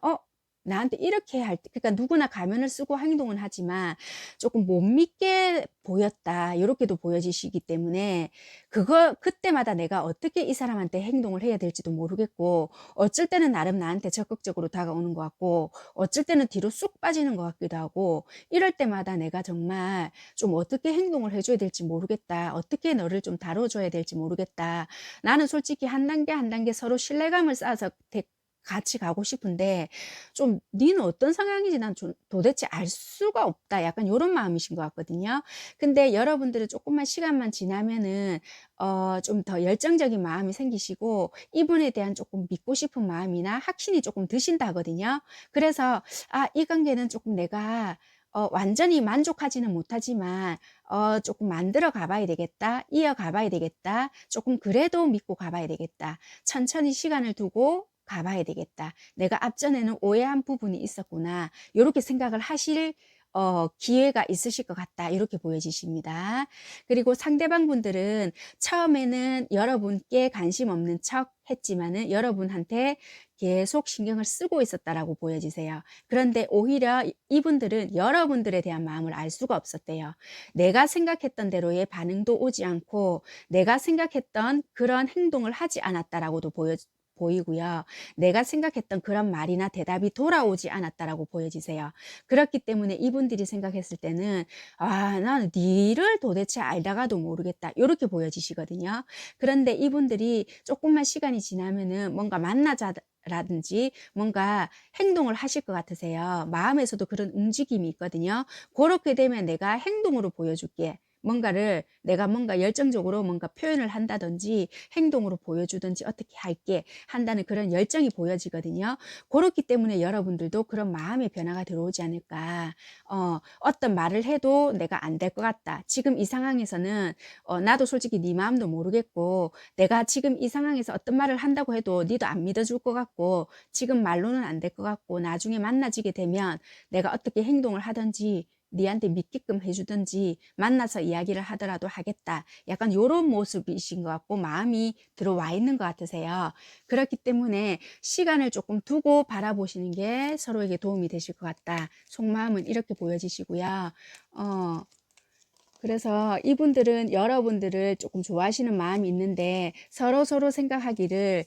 나한테 이렇게 할 때, 그러니까 누구나 가면을 쓰고 행동은 하지만 조금 못 믿게 보였다. 이렇게도 보여지시기 때문에 그때마다 내가 어떻게 이 사람한테 행동을 해야 될지도 모르겠고, 어쩔 때는 나름 나한테 적극적으로 다가오는 것 같고, 어쩔 때는 뒤로 쑥 빠지는 것 같기도 하고, 이럴 때마다 내가 정말 좀 어떻게 행동을 해줘야 될지 모르겠다. 어떻게 너를 좀 다뤄줘야 될지 모르겠다. 나는 솔직히 한 단계 한 단계 서로 신뢰감을 쌓아서 같이 가고 싶은데, 좀 니는 어떤 성향인지 난 도대체 알 수가 없다. 약간 요런 마음이신 것 같거든요. 근데 여러분들은 조금만 시간만 지나면은 좀 더 열정적인 마음이 생기시고, 이분에 대한 조금 믿고 싶은 마음이나 확신이 조금 드신다거든요. 그래서 이 관계는 조금 내가 완전히 만족하지는 못하지만 조금 만들어 가봐야 되겠다. 이어가 봐야 되겠다. 조금 그래도 믿고 가봐야 되겠다. 천천히 시간을 두고 가봐야 되겠다. 내가 앞전에는 오해한 부분이 있었구나. 이렇게 생각을 하실 기회가 있으실 것 같다. 이렇게 보여지십니다. 그리고 상대방 분들은 처음에는 여러분께 관심 없는 척 했지만은 여러분한테 계속 신경을 쓰고 있었다라고 보여지세요. 그런데 오히려 이분들은 여러분들에 대한 마음을 알 수가 없었대요. 내가 생각했던 대로의 반응도 오지 않고 내가 생각했던 그런 행동을 하지 않았다라고도 보이고요. 내가 생각했던 그런 말이나 대답이 돌아오지 않았다라고 보여지세요. 그렇기 때문에 이분들이 생각했을 때는 나는 니를 도대체 알다가도 모르겠다. 이렇게 보여지시거든요. 그런데 이분들이 조금만 시간이 지나면은 뭔가 만나자 라든지 뭔가 행동을 하실 것 같으세요. 마음에서도 그런 움직임이 있거든요. 그렇게 되면 내가 행동으로 보여줄게. 내가 뭔가 열정적으로 뭔가 표현을 한다든지 행동으로 보여주든지 어떻게 할게 한다는 그런 열정이 보여지거든요. 그렇기 때문에 여러분들도 그런 마음의 변화가 들어오지 않을까. 어떤 말을 해도 내가 안 될 것 같다. 지금 이 상황에서는 나도 솔직히 네 마음도 모르겠고, 내가 지금 이 상황에서 어떤 말을 한다고 해도 니도 안 믿어줄 것 같고, 지금 말로는 안 될 것 같고, 나중에 만나지게 되면 내가 어떻게 행동을 하든지 니한테 믿게끔 해주든지 만나서 이야기를 하더라도 하겠다. 약간 요런 모습이신 것 같고 마음이 들어와 있는 것 같으세요. 그렇기 때문에 시간을 조금 두고 바라보시는 게 서로에게 도움이 되실 것 같다. 속마음은 이렇게 보여지시고요. 그래서 이분들은 여러분들을 조금 좋아하시는 마음이 있는데 서로 생각하기를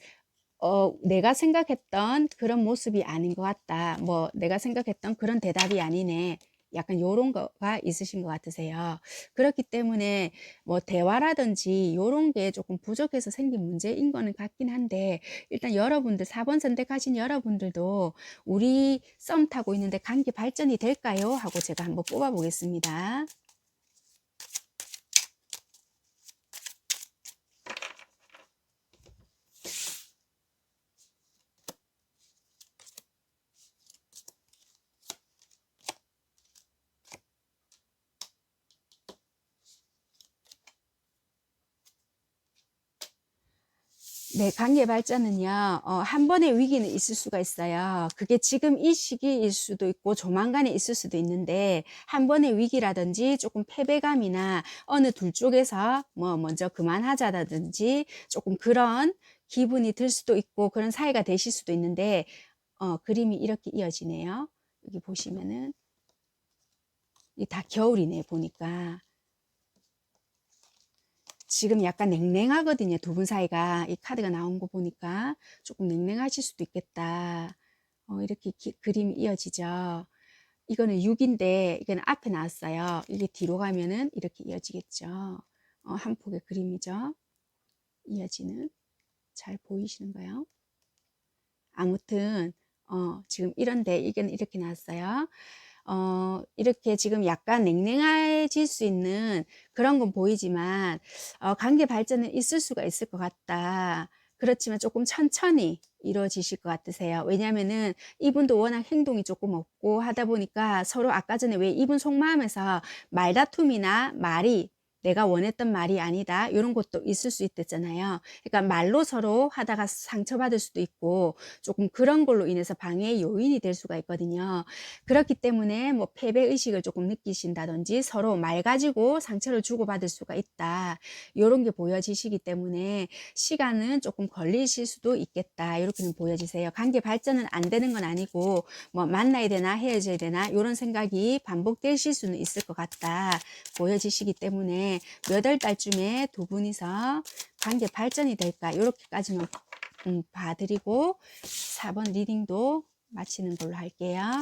내가 생각했던 그런 모습이 아닌 것 같다. 뭐 내가 생각했던 그런 대답이 아니네. 약간 요런 거가 있으신 것 같으세요. 그렇기 때문에 뭐 대화라든지 요런 게 조금 부족해서 생긴 문제인 거는 같긴 한데, 일단 여러분들 4번 선택하신 여러분들도 우리 썸 타고 있는데 관계 발전이 될까요? 하고 제가 한번 뽑아 보겠습니다. 네, 관계 발전은요, 한 번의 위기는 있을 수가 있어요. 그게 지금 이 시기일 수도 있고, 조만간에 있을 수도 있는데, 한 번의 위기라든지 조금 패배감이나 어느 둘 쪽에서 뭐 먼저 그만하자라든지 조금 그런 기분이 들 수도 있고, 그런 사이가 되실 수도 있는데, 그림이 이렇게 이어지네요. 여기 보시면은, 이 다 겨울이네, 보니까. 지금 약간 냉랭하거든요. 두 분 사이가. 이 카드가 나온 거 보니까 조금 냉랭하실 수도 있겠다. 이렇게 그림이 이어지죠. 이거는 6인데 이거는 앞에 나왔어요. 이게 뒤로 가면은 이렇게 이어지겠죠. 한 폭의 그림이죠. 이어지는. 잘 보이시는가요? 아무튼 지금 이런데 이게 이렇게 나왔어요. 이렇게 지금 약간 냉랭해질 수 있는 그런 건 보이지만 관계 발전은 있을 수가 있을 것 같다. 그렇지만 조금 천천히 이루어지실 것 같으세요. 왜냐하면은 이분도 워낙 행동이 조금 없고 하다 보니까 서로 아까 전에 왜 이분 속마음에서 말다툼이나 말이 내가 원했던 말이 아니다. 이런 것도 있을 수 있댔잖아요. 그러니까 말로 서로 하다가 상처받을 수도 있고 조금 그런 걸로 인해서 방해의 요인이 될 수가 있거든요. 그렇기 때문에 뭐 패배 의식을 조금 느끼신다든지 서로 말 가지고 상처를 주고받을 수가 있다. 이런 게 보여지시기 때문에 시간은 조금 걸리실 수도 있겠다. 이렇게는 보여지세요. 관계 발전은 안 되는 건 아니고 뭐 만나야 되나 헤어져야 되나 이런 생각이 반복되실 수는 있을 것 같다. 보여지시기 때문에 몇 월 달쯤에 두 분이서 관계 발전이 될까 이렇게까지만 봐드리고 4번 리딩도 마치는 걸로 할게요.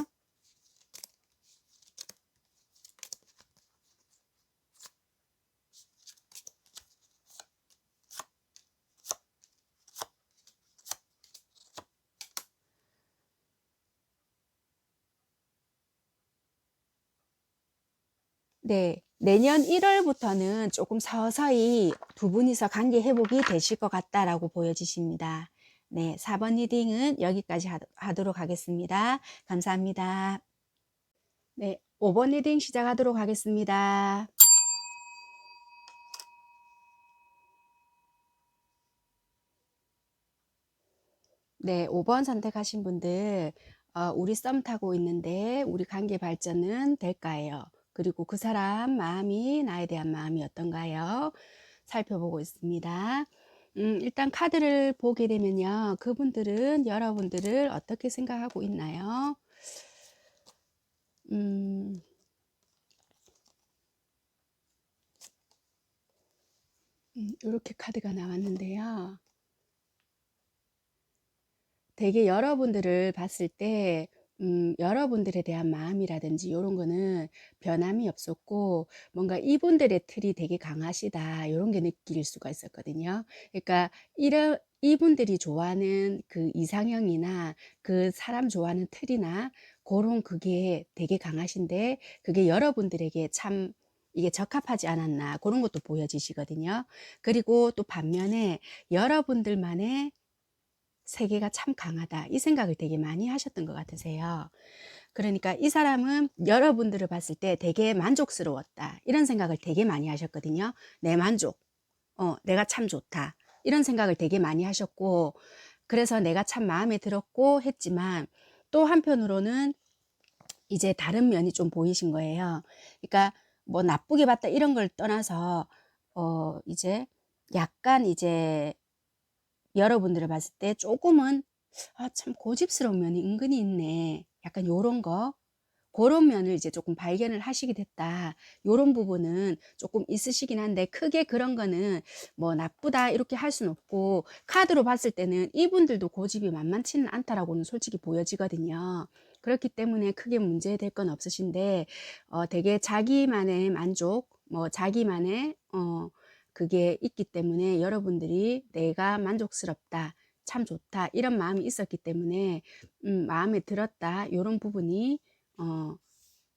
네, 내년 1월부터는 조금 서서히 두 분이서 관계 회복이 되실 것 같다라고 보여지십니다. 네, 4번 리딩은 여기까지 하도록 하겠습니다. 감사합니다. 네, 5번 리딩 시작하도록 하겠습니다. 네, 5번 선택하신 분들, 우리 썸 타고 있는데 우리 관계 발전은 될까요? 그리고 그 사람 마음이 나에 대한 마음이 어떤가요? 살펴보고 있습니다. 일단 카드를 보게 되면요. 그분들은 여러분들을 어떻게 생각하고 있나요? 음, 이렇게 카드가 나왔는데요. 되게 여러분들을 봤을 때 여러분들에 대한 마음이라든지 요런 거는 변함이 없었고 뭔가 이분들의 틀이 되게 강하시다 요런 게 느낄 수가 있었거든요. 그러니까 이런 이분들이 좋아하는 그 이상형이나 그 사람 좋아하는 틀이나 그런 그게 되게 강하신데 그게 여러분들에게 참 이게 적합하지 않았나 그런 것도 보여지시거든요. 그리고 또 반면에 여러분들만의 세계가 참 강하다. 이 생각을 되게 많이 하셨던 것 같으세요. 그러니까 이 사람은 여러분들을 봤을 때 되게 만족스러웠다. 이런 생각을 되게 많이 하셨거든요. 내 만족. 내가 참 좋다. 이런 생각을 되게 많이 하셨고, 그래서 내가 참 마음에 들었고 했지만, 또 한편으로는 이제 다른 면이 좀 보이신 거예요. 그러니까 뭐 나쁘게 봤다 이런 걸 떠나서, 이제 약간 이제 여러분들을 봤을 때 조금은 '아 참 고집스러운 면이 은근히 있네.' 약간 요런 거 고런 면을 이제 조금 발견을 하시게 됐다. 요런 부분은 조금 있으시긴 한데 크게 그런 거는 뭐 '나쁘다.' 이렇게 할 수는 없고 카드로 봤을 때는 이분들도 고집이 만만치는 않다라고는 솔직히 보여지거든요. 그렇기 때문에 크게 문제될 건 없으신데 되게 자기만의 만족 뭐 자기만의 그게 있기 때문에 여러분들이 '내가 만족스럽다. 참 좋다.' 이런 마음이 있었기 때문에 '마음에 들었다.' 요런 부분이 어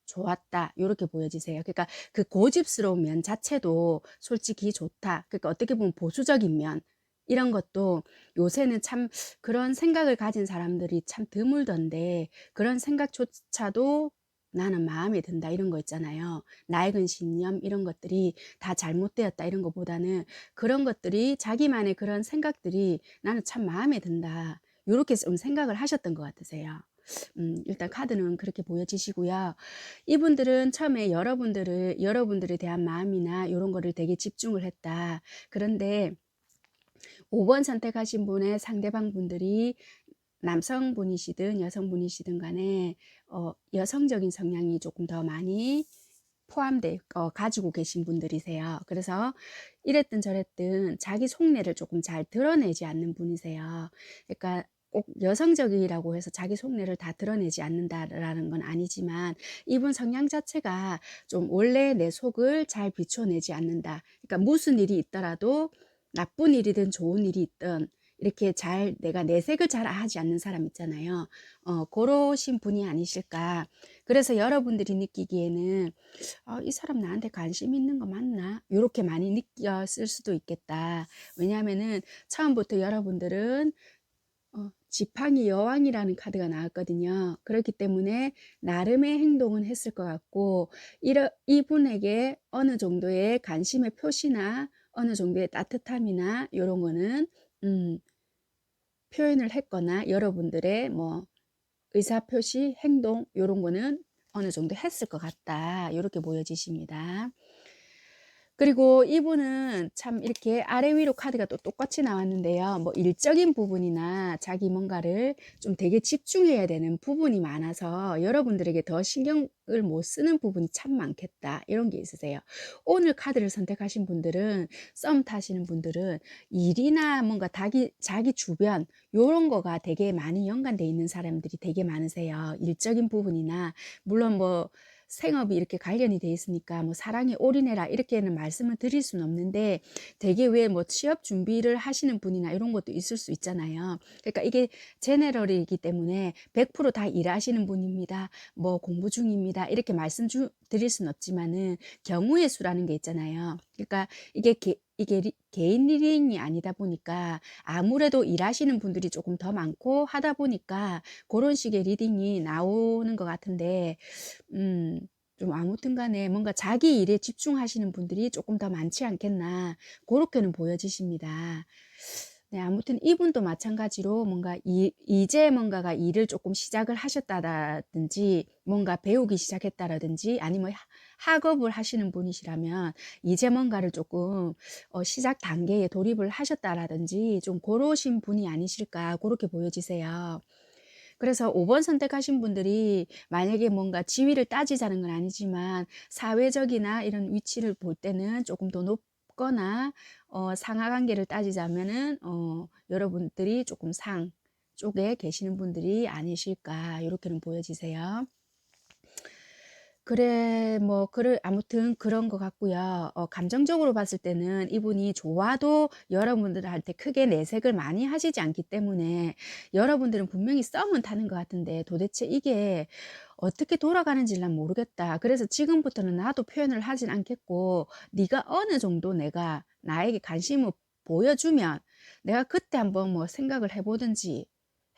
좋았다. 요렇게 보여지세요. 그러니까 그 고집스러운 면 자체도 솔직히 좋다. 그러니까 어떻게 보면 보수적인 면 이런 것도 요새는 참 그런 생각을 가진 사람들이 참 드물던데 그런 생각조차도 '나는 마음에 든다.' 이런 거 있잖아요. 낡은 신념 이런 것들이 다 잘못되었다 이런 것보다는 그런 것들이 자기만의 그런 생각들이 '나는 참 마음에 든다.' 요렇게 좀 생각을 하셨던 것 같으세요. 일단 카드는 그렇게 보여지시고요. 이분들은 처음에 여러분들에 대한 마음이나 이런 거를 되게 집중을 했다. 그런데 5번 선택하신 분의 상대방 분들이 남성분이시든 여성분이시든 간에 여성적인 성향이 조금 더 많이 포함돼 가지고 계신 분들이세요. 그래서 이랬든 저랬든 자기 속내를 조금 잘 드러내지 않는 분이세요. 그러니까 꼭 여성적이라고 해서 자기 속내를 다 드러내지 않는다라는 건 아니지만 이분 성향 자체가 좀 원래 내 속을 잘 비춰내지 않는다. 그러니까 무슨 일이 있더라도 나쁜 일이든 좋은 일이 있든 이렇게 잘 내가 내색을 잘 하지 않는 사람 있잖아요. 그러신 분이 아니실까. 그래서 여러분들이 느끼기에는 이 사람 나한테 관심 있는 거 맞나? 요렇게 많이 느꼈을 수도 있겠다. 왜냐하면은 처음부터 여러분들은 지팡이 여왕이라는 카드가 나왔거든요. 그렇기 때문에 나름의 행동은 했을 것 같고 이분에게 어느 정도의 관심의 표시나 어느 정도의 따뜻함이나 이런 거는 음 표현을 했거나 여러분들의 뭐 의사표시, 행동 이런 거는 어느 정도 했을 것 같다. 이렇게 보여지십니다. 그리고 이분은 참 이렇게 아래 위로 카드가 또 똑같이 나왔는데요. 뭐 일적인 부분이나 자기 뭔가를 좀 되게 집중해야 되는 부분이 많아서 여러분들에게 더 신경을 못 쓰는 부분이 참 많겠다. 이런 게 있으세요. 오늘 카드를 선택하신 분들은, 썸 타시는 분들은 일이나 뭔가 자기 주변 요런 거가 되게 많이 연관돼 있는 사람들이 되게 많으세요. 일적인 부분이나 물론 뭐 생업이 이렇게 관련이 돼 있으니까 뭐 "사랑에 올인해라." 이렇게는 말씀을 드릴 수는 없는데, 되게 왜 뭐 취업 준비를 하시는 분이나 이런 것도 있을 수 있잖아요. 그러니까 이게 제너럴이기 때문에 100%다 일하시는 분입니다. 뭐 공부 중입니다. 이렇게 드릴 수는 없지만은 경우의 수라는 게 있잖아요. 그러니까 이게 개인 리딩이 아니다 보니까 아무래도 일하시는 분들이 조금 더 많고 하다 보니까 그런 식의 리딩이 나오는 것 같은데, 음 좀 아무튼 간에 뭔가 자기 일에 집중하시는 분들이 조금 더 많지 않겠나, 그렇게는 보여지십니다. 네, 아무튼 이분도 마찬가지로 뭔가 이제 뭔가가 일을 조금 시작을 하셨다든지 뭔가 배우기 시작했다라든지 아니면 학업을 하시는 분이시라면 이제 뭔가를 조금 시작 단계에 돌입을 하셨다라든지 좀 고러신 분이 아니실까, 그렇게 보여지세요. 그래서 5번 선택하신 분들이 만약에 뭔가 지위를 따지자는 건 아니지만 사회적이나 이런 위치를 볼 때는 조금 더 높거나 상하 관계를 따지자면은 여러분들이 조금 상 쪽에 계시는 분들이 아니실까, 이렇게는 보여지세요. 아무튼 그런 것 같고요. 감정적으로 봤을 때는 이분이 좋아도 여러분들한테 크게 내색을 많이 하시지 않기 때문에 여러분들은 분명히 썸은 타는 것 같은데 도대체 이게 어떻게 돌아가는지 난 모르겠다. 그래서 지금부터는 나도 표현을 하진 않겠고 네가 어느 정도 내가 나에게 관심을 보여주면 내가 그때 한번 뭐 생각을 해보든지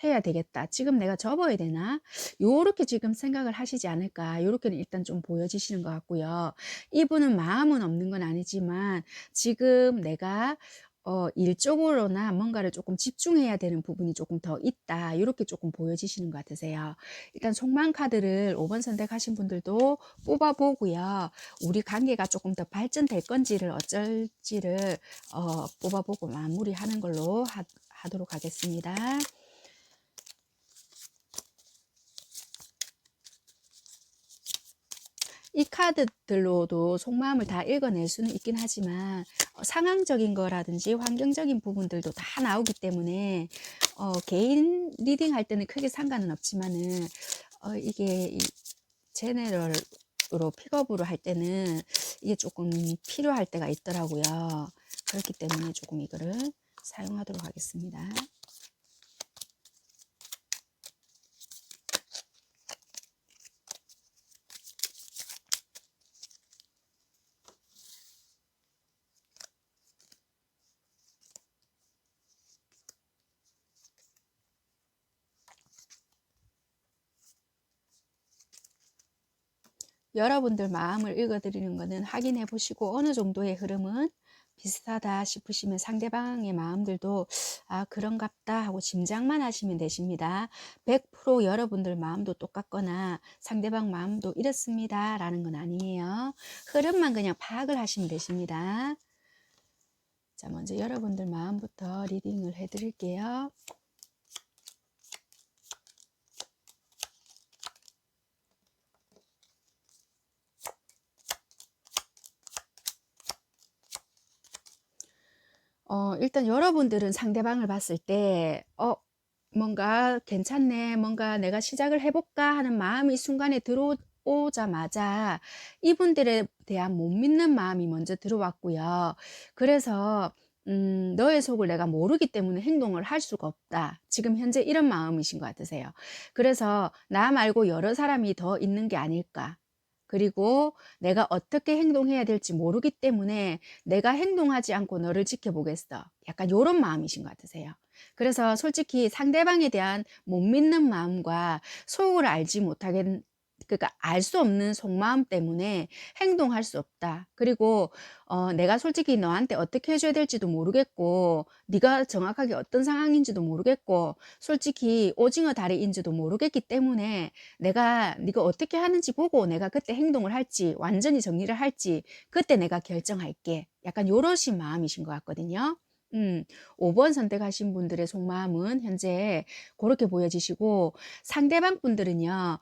해야 되겠다. 지금 내가 접어야 되나? 요렇게 지금 생각을 하시지 않을까. 요렇게는 일단 좀 보여지시는 것 같고요. 이분은 마음은 없는 건 아니지만 지금 내가 일적으로나 뭔가를 조금 집중해야 되는 부분이 조금 더 있다. 요렇게 조금 보여지시는 것 같으세요. 일단 속마음 카드를 5번 선택하신 분들도 뽑아보고요. 우리 관계가 조금 더 발전될 건지를 어쩔지를 뽑아보고 마무리하는 걸로 하도록 하겠습니다. 이 카드들로도 속마음을 다 읽어낼 수는 있긴 하지만 상황적인 거라든지 환경적인 부분들도 다 나오기 때문에 개인 리딩 할 때는 크게 상관은 없지만은 이게 제네럴으로 픽업으로 할 때는 이게 조금 필요할 때가 있더라고요. 그렇기 때문에 조금 이거를 사용하도록 하겠습니다. 여러분들 마음을 읽어드리는 거는 확인해 보시고 어느 정도의 흐름은 비슷하다 싶으시면 상대방의 마음들도 아 그런갑다 하고 짐작만 하시면 되십니다. 100% 여러분들 마음도 똑같거나 상대방 마음도 이렇습니다 라는 건 아니에요. 흐름만 그냥 파악을 하시면 되십니다. 자, 먼저 여러분들 마음부터 리딩을 해 드릴게요. 일단 여러분들은 상대방을 봤을 때 뭔가 괜찮네, 뭔가 내가 시작을 해볼까 하는 마음이 순간에 들어오자마자 이분들에 대한 못 믿는 마음이 먼저 들어왔고요. 그래서 너의 속을 내가 모르기 때문에 행동을 할 수가 없다. 지금 현재 이런 마음이신 것 같으세요. 그래서 나 말고 여러 사람이 더 있는 게 아닐까. 그리고 내가 어떻게 행동해야 될지 모르기 때문에 내가 행동하지 않고 너를 지켜보겠어. 약간 요런 마음이신 것 같으세요. 그래서 솔직히 상대방에 대한 못 믿는 마음과 속을 알지 못하겠 그러니까 알 수 없는 속마음 때문에 행동할 수 없다. 그리고 내가 솔직히 너한테 어떻게 해 줘야 될지도 모르겠고 네가 정확하게 어떤 상황인지도 모르겠고 솔직히 오징어 다리인지도 모르겠기 때문에 내가 네가 어떻게 하는지 보고 내가 그때 행동을 할지 완전히 정리를 할지 그때 내가 결정할게. 약간 요러신 마음이신 것 같거든요. 음. 5번 선택하신 분들의 속마음은 현재 그렇게 보여지시고 상대방 분들은요.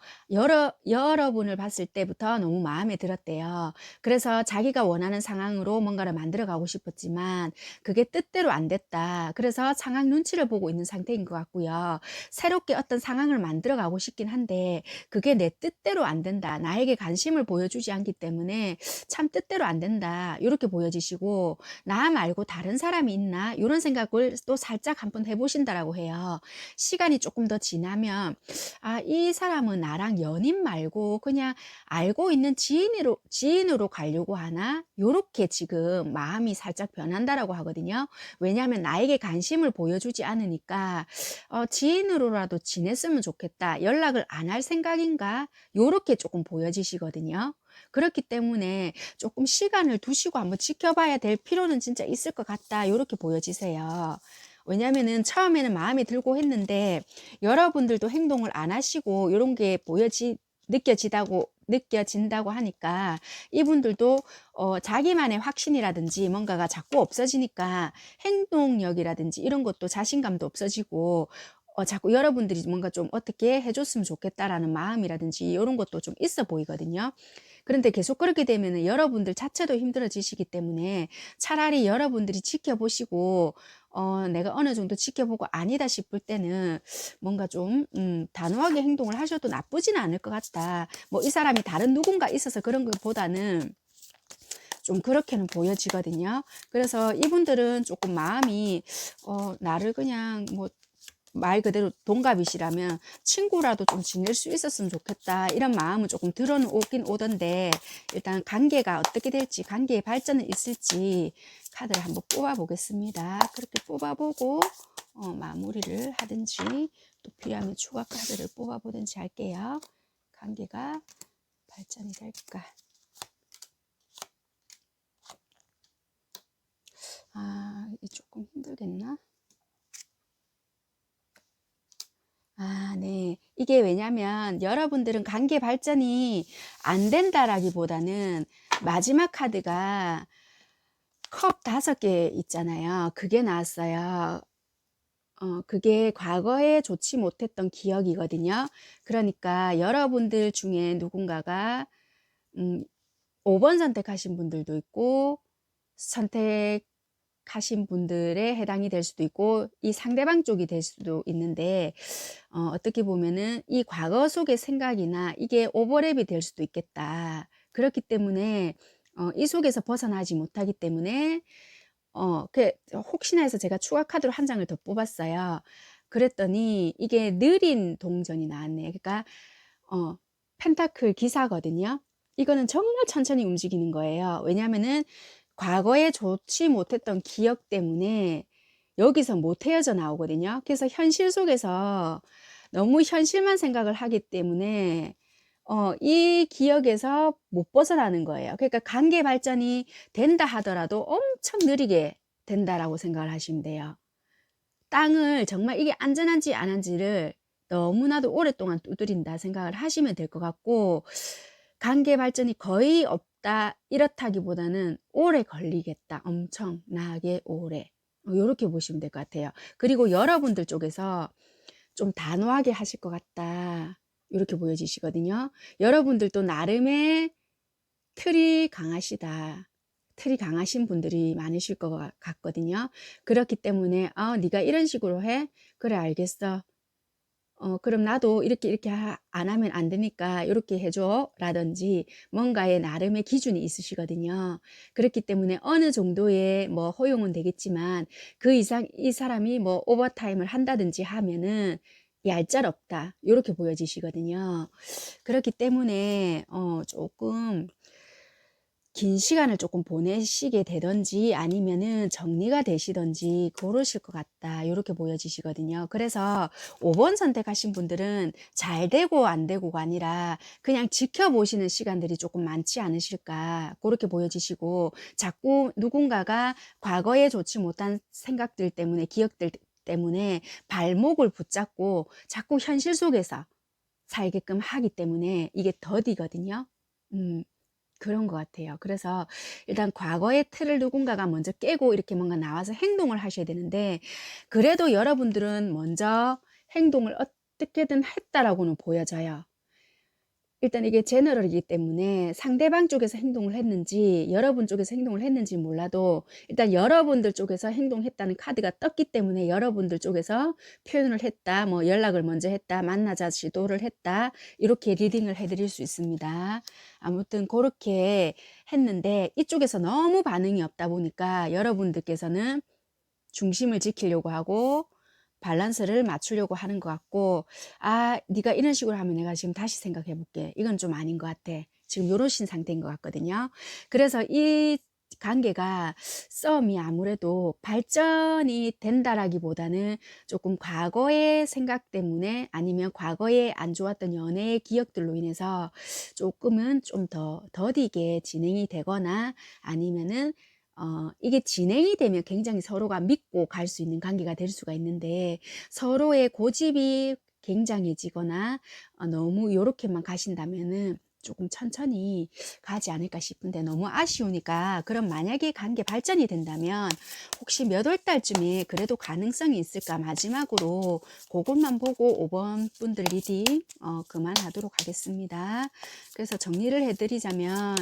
여러분을 봤을 때부터 너무 마음에 들었대요. 그래서 자기가 원하는 상황으로 뭔가를 만들어 가고 싶었지만 그게 뜻대로 안 됐다. 그래서 상황 눈치를 보고 있는 상태인 것 같고요. 새롭게 어떤 상황을 만들어 가고 싶긴 한데 그게 내 뜻대로 안 된다. 나에게 관심을 보여주지 않기 때문에 참 뜻대로 안 된다. 이렇게 보여지시고 나 말고 다른 사람이 있나? 이런 생각을 또 살짝 한번 해보신다라고 해요. 시간이 조금 더 지나면 아, 이 사람은 나랑 연인 말고 그냥 알고 있는 지인으로 가려고 하나? 요렇게 지금 마음이 살짝 변한다라고 하거든요. 왜냐하면 나에게 관심을 보여주지 않으니까 지인으로라도 지냈으면 좋겠다. 연락을 안 할 생각인가? 요렇게 조금 보여지시거든요. 그렇기 때문에 조금 시간을 두시고 한번 지켜봐야 될 필요는 진짜 있을 것 같다. 요렇게 보여지세요. 왜냐면은 처음에는 마음에 들고 했는데 여러분들도 행동을 안 하시고 요런 게 느껴진다고 하니까 이분들도 자기만의 확신이라든지 뭔가가 자꾸 없어지니까 행동력이라든지 이런 것도 자신감도 없어지고 자꾸 여러분들이 뭔가 좀 어떻게 해줬으면 좋겠다라는 마음이라든지 이런 것도 좀 있어 보이거든요. 그런데 계속 그렇게 되면은 여러분들 자체도 힘들어지시기 때문에 차라리 여러분들이 지켜보시고 내가 어느 정도 지켜보고 아니다 싶을 때는 뭔가 좀 단호하게 행동을 하셔도 나쁘지는 않을 것 같다. 뭐 이 사람이 다른 누군가 있어서 그런 것보다는 좀 그렇게는 보여지거든요. 그래서 이분들은 조금 마음이 나를 그냥 뭐 말 그대로 동갑이시라면 친구라도 좀 지낼 수 있었으면 좋겠다 이런 마음은 조금 들어오긴 오던데 일단 관계가 어떻게 될지 관계의 발전은 있을지 카드를 한번 뽑아 보겠습니다. 그렇게 뽑아 보고 마무리를 하든지 또 필요하면 추가 카드를 뽑아 보든지 할게요. 관계가 발전이 될까? 아, 이 조금 힘들겠나? 아, 네. 이게 왜냐면 여러분들은 관계 발전이 안 된다라기보다는 마지막 카드가 컵 5개 있잖아요. 그게 나왔어요. 그게 과거에 좋지 못했던 기억이거든요. 그러니까 여러분들 중에 누군가가 음, 5번 선택하신 분들도 있고 선택하신 분들에 해당이 될 수도 있고 이 상대방 쪽이 될 수도 있는데 어떻게 보면은 이 과거 속의 생각이나 이게 오버랩이 될 수도 있겠다. 그렇기 때문에 이 속에서 벗어나지 못하기 때문에 혹시나 해서 제가 추가 카드로 한 장을 더 뽑았어요. 그랬더니 이게 느린 동전이 나왔네요. 그러니까 어, 펜타클 기사거든요. 이거는 정말 천천히 움직이는 거예요. 왜냐하면은 과거에 좋지 못했던 기억 때문에 여기서 못 헤어져 나오거든요. 그래서 현실 속에서 너무 현실만 생각을 하기 때문에 이 기억에서 못 벗어나는 거예요. 그러니까 관계 발전이 된다 하더라도 엄청 느리게 된다라고 생각을 하시면 돼요. 땅을 정말 이게 안전한지 안 한지를 너무나도 오랫동안 두드린다 생각을 하시면 될 것 같고 관계 발전이 거의 없다 이렇다기보다는 오래 걸리겠다. 엄청나게 오래. 요렇게 보시면 될 것 같아요. 그리고 여러분들 쪽에서 좀 단호하게 하실 것 같다. 요렇게 보여지시거든요. 여러분들도 나름의 틀이 강하시다. 틀이 강하신 분들이 많으실 것 같거든요. 그렇기 때문에 네가 이런 식으로 해? 그래 알겠어. 그럼 나도 이렇게 안 하면 안 되니까 이렇게 해줘 라든지 뭔가의 나름의 기준이 있으시거든요. 그렇기 때문에 어느 정도의 뭐 허용은 되겠지만 그 이상 이 사람이 뭐 오버타임을 한다든지 하면은 얄짤없다. 이렇게 보여지시거든요. 그렇기 때문에 조금 긴 시간을 조금 보내시게 되든지 아니면은 정리가 되시든지 그러실 것 같다. 요렇게 보여지시거든요. 그래서 5번 선택하신 분들은 잘 되고 안 되고가 아니라 그냥 지켜보시는 시간들이 조금 많지 않으실까 그렇게 보여지시고, 자꾸 누군가가 과거에 좋지 못한 생각들 때문에, 기억들 때문에 발목을 붙잡고 자꾸 현실 속에서 살게끔 하기 때문에 이게 더디거든요. 음. 그런 것 같아요. 그래서 일단 과거의 틀을 누군가가 먼저 깨고 이렇게 뭔가 나와서 행동을 하셔야 되는데, 그래도 여러분들은 먼저 행동을 어떻게든 했다라고는 보여져요. 일단 이게 제너럴이기 때문에 상대방 쪽에서 행동을 했는지 여러분 쪽에서 행동을 했는지 몰라도, 일단 여러분들 쪽에서 행동했다는 카드가 떴기 때문에 여러분들 쪽에서 표현을 했다, 뭐 연락을 먼저 했다, 만나자 시도를 했다, 이렇게 리딩을 해드릴 수 있습니다. 아무튼 그렇게 했는데 이쪽에서 너무 반응이 없다 보니까 여러분들께서는 중심을 지키려고 하고 밸런스를 맞추려고 하는 것 같고, 아, 네가 이런 식으로 하면 내가 지금 다시 생각해 볼게, 이건 좀 아닌 것 같아, 지금 요러신 상태인 것 같거든요. 그래서 이 관계가, 썸이 아무래도 발전이 된다라기보다는 조금 과거의 생각 때문에 아니면 과거에 안 좋았던 연애의 기억들로 인해서 조금은 좀 더 더디게 진행이 되거나, 아니면은 이게 진행이 되면 굉장히 서로가 믿고 갈 수 있는 관계가 될 수가 있는데, 서로의 고집이 굉장해지거나 너무 요렇게만 가신다면은 조금 천천히 가지 않을까 싶은데, 너무 아쉬우니까, 그럼 만약에 관계 발전이 된다면 혹시 몇 월 달쯤에 그래도 가능성이 있을까, 마지막으로 그것만 보고 5번 분들 리딩 그만하도록 하겠습니다. 그래서 정리를 해드리자면,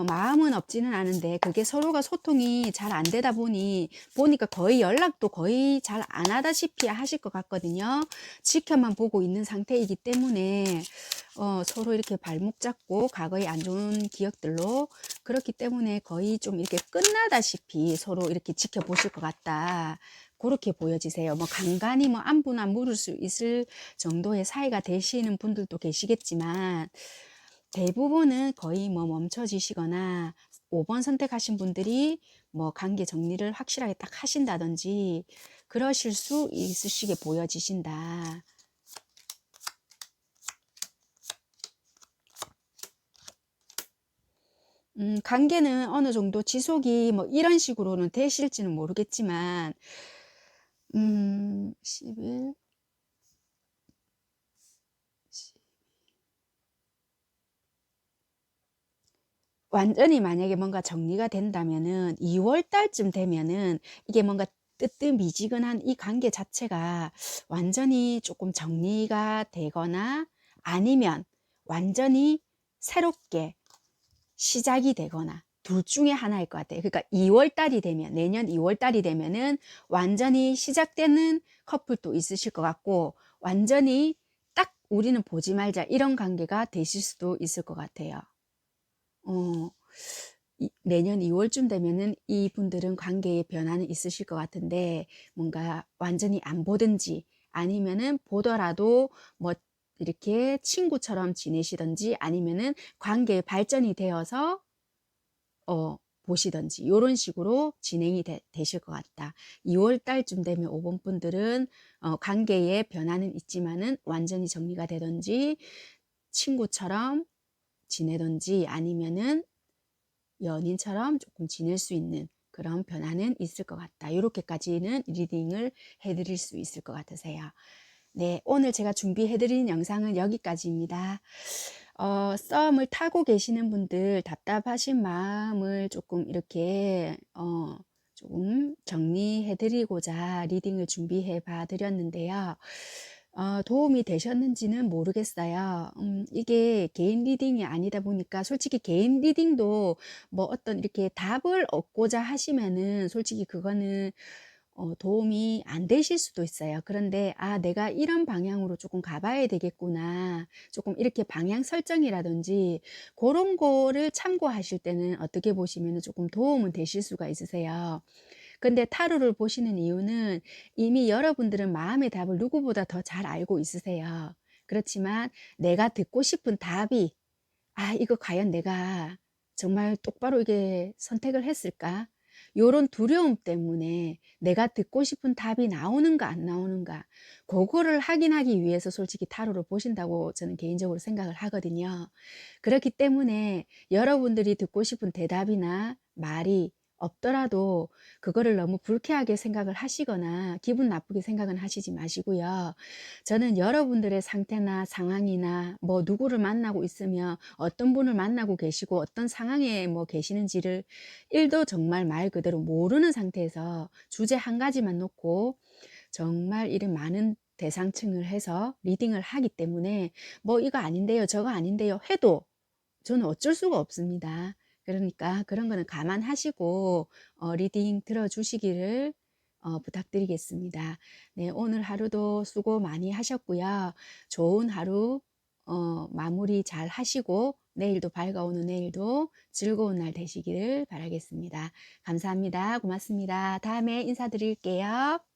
마음은 없지는 않은데 그게 서로가 소통이 잘 안 되다 보니까 거의 연락도 거의 잘 안 하다시피 하실 것 같거든요. 지켜만 보고 있는 상태이기 때문에 서로 이렇게 발목 잡고 과거의 안 좋은 기억들로, 그렇기 때문에 거의 좀 이렇게 끝나다시피 서로 이렇게 지켜보실 것 같다, 그렇게 보여지세요. 뭐 간간히 뭐 안부나 물을 수 있을 정도의 사이가 되시는 분들도 계시겠지만, 대부분은 거의 뭐 멈춰지시거나, 5번 선택하신 분들이 뭐 관계 정리를 확실하게 딱 하신다든지 그러실 수 있으시게 보여지신다. 관계는 어느 정도 지속이 뭐 이런 식으로는 되실지는 모르겠지만, 10일, 완전히 만약에 뭔가 정리가 된다면은 2월 달쯤 되면은 이게 뭔가 뜨뜻미지근한 이 관계 자체가 완전히 조금 정리가 되거나, 아니면 완전히 새롭게 시작이 되거나, 둘 중에 하나일 것 같아요. 그러니까 2월 달이 되면, 내년 2월 달이 되면은 완전히 시작되는 커플도 있으실 것 같고, 완전히 딱 우리는 보지 말자 이런 관계가 되실 수도 있을 것 같아요. 어, 내년 2월쯤 되면은 이분들은 관계의 변화는 있으실 것 같은데, 뭔가 완전히 안 보든지 아니면은 보더라도 뭐 이렇게 친구처럼 지내시든지, 아니면은 관계 발전이 되어서 보시든지 요런 식으로 진행이 되실 것 같다. 2월 달쯤 되면 5번 분들은 관계의 변화는 있지만은 완전히 정리가 되든지, 친구처럼 지내든지, 아니면은 연인처럼 조금 지낼 수 있는 그런 변화는 있을 것 같다. 이렇게까지는 리딩을 해드릴 수 있을 것 같으세요. 네, 오늘 제가 준비해드린 영상은 여기까지입니다. 썸을 타고 계시는 분들 답답하신 마음을 조금 이렇게 조금 정리해드리고자 리딩을 준비해 봐 드렸는데요. 도움이 되셨는지는 모르겠어요. 이게 개인 리딩이 아니다 보니까, 솔직히 개인 리딩도 뭐 어떤 이렇게 답을 얻고자 하시면은 솔직히 그거는 도움이 안 되실 수도 있어요. 그런데 아, 내가 이런 방향으로 조금 가봐야 되겠구나, 조금 이렇게 방향 설정이라든지 그런 거를 참고하실 때는 어떻게 보시면 조금 도움은 되실 수가 있으세요. 근데 타로를 보시는 이유는 이미 여러분들은 마음의 답을 누구보다 더 잘 알고 있으세요. 그렇지만 내가 듣고 싶은 답이, 아, 이거 과연 내가 정말 똑바로 이게 선택을 했을까? 요런 두려움 때문에 내가 듣고 싶은 답이 나오는가 안 나오는가 그거를 확인하기 위해서 솔직히 타로를 보신다고 저는 개인적으로 생각을 하거든요. 그렇기 때문에 여러분들이 듣고 싶은 대답이나 말이 없더라도 그거를 너무 불쾌하게 생각을 하시거나 기분 나쁘게 생각은 하시지 마시고요. 저는 여러분들의 상태나 상황이나 뭐 누구를 만나고 있으면 어떤 분을 만나고 계시고 어떤 상황에 뭐 계시는지를 1도 정말 말 그대로 모르는 상태에서 주제 한 가지만 놓고 정말 이런 많은 대상층을 해서 리딩을 하기 때문에 뭐 "이거 아닌데요. 저거 아닌데요." 해도 저는 어쩔 수가 없습니다. 그러니까 그런 거는 감안하시고 리딩 들어 주시기를 부탁드리겠습니다. 네, 오늘 하루도 수고 많이 하셨고요. 좋은 하루 마무리 잘 하시고 내일도 밝아오는 내일도 즐거운 날 되시기를 바라겠습니다. 감사합니다. 고맙습니다. 다음에 인사드릴게요.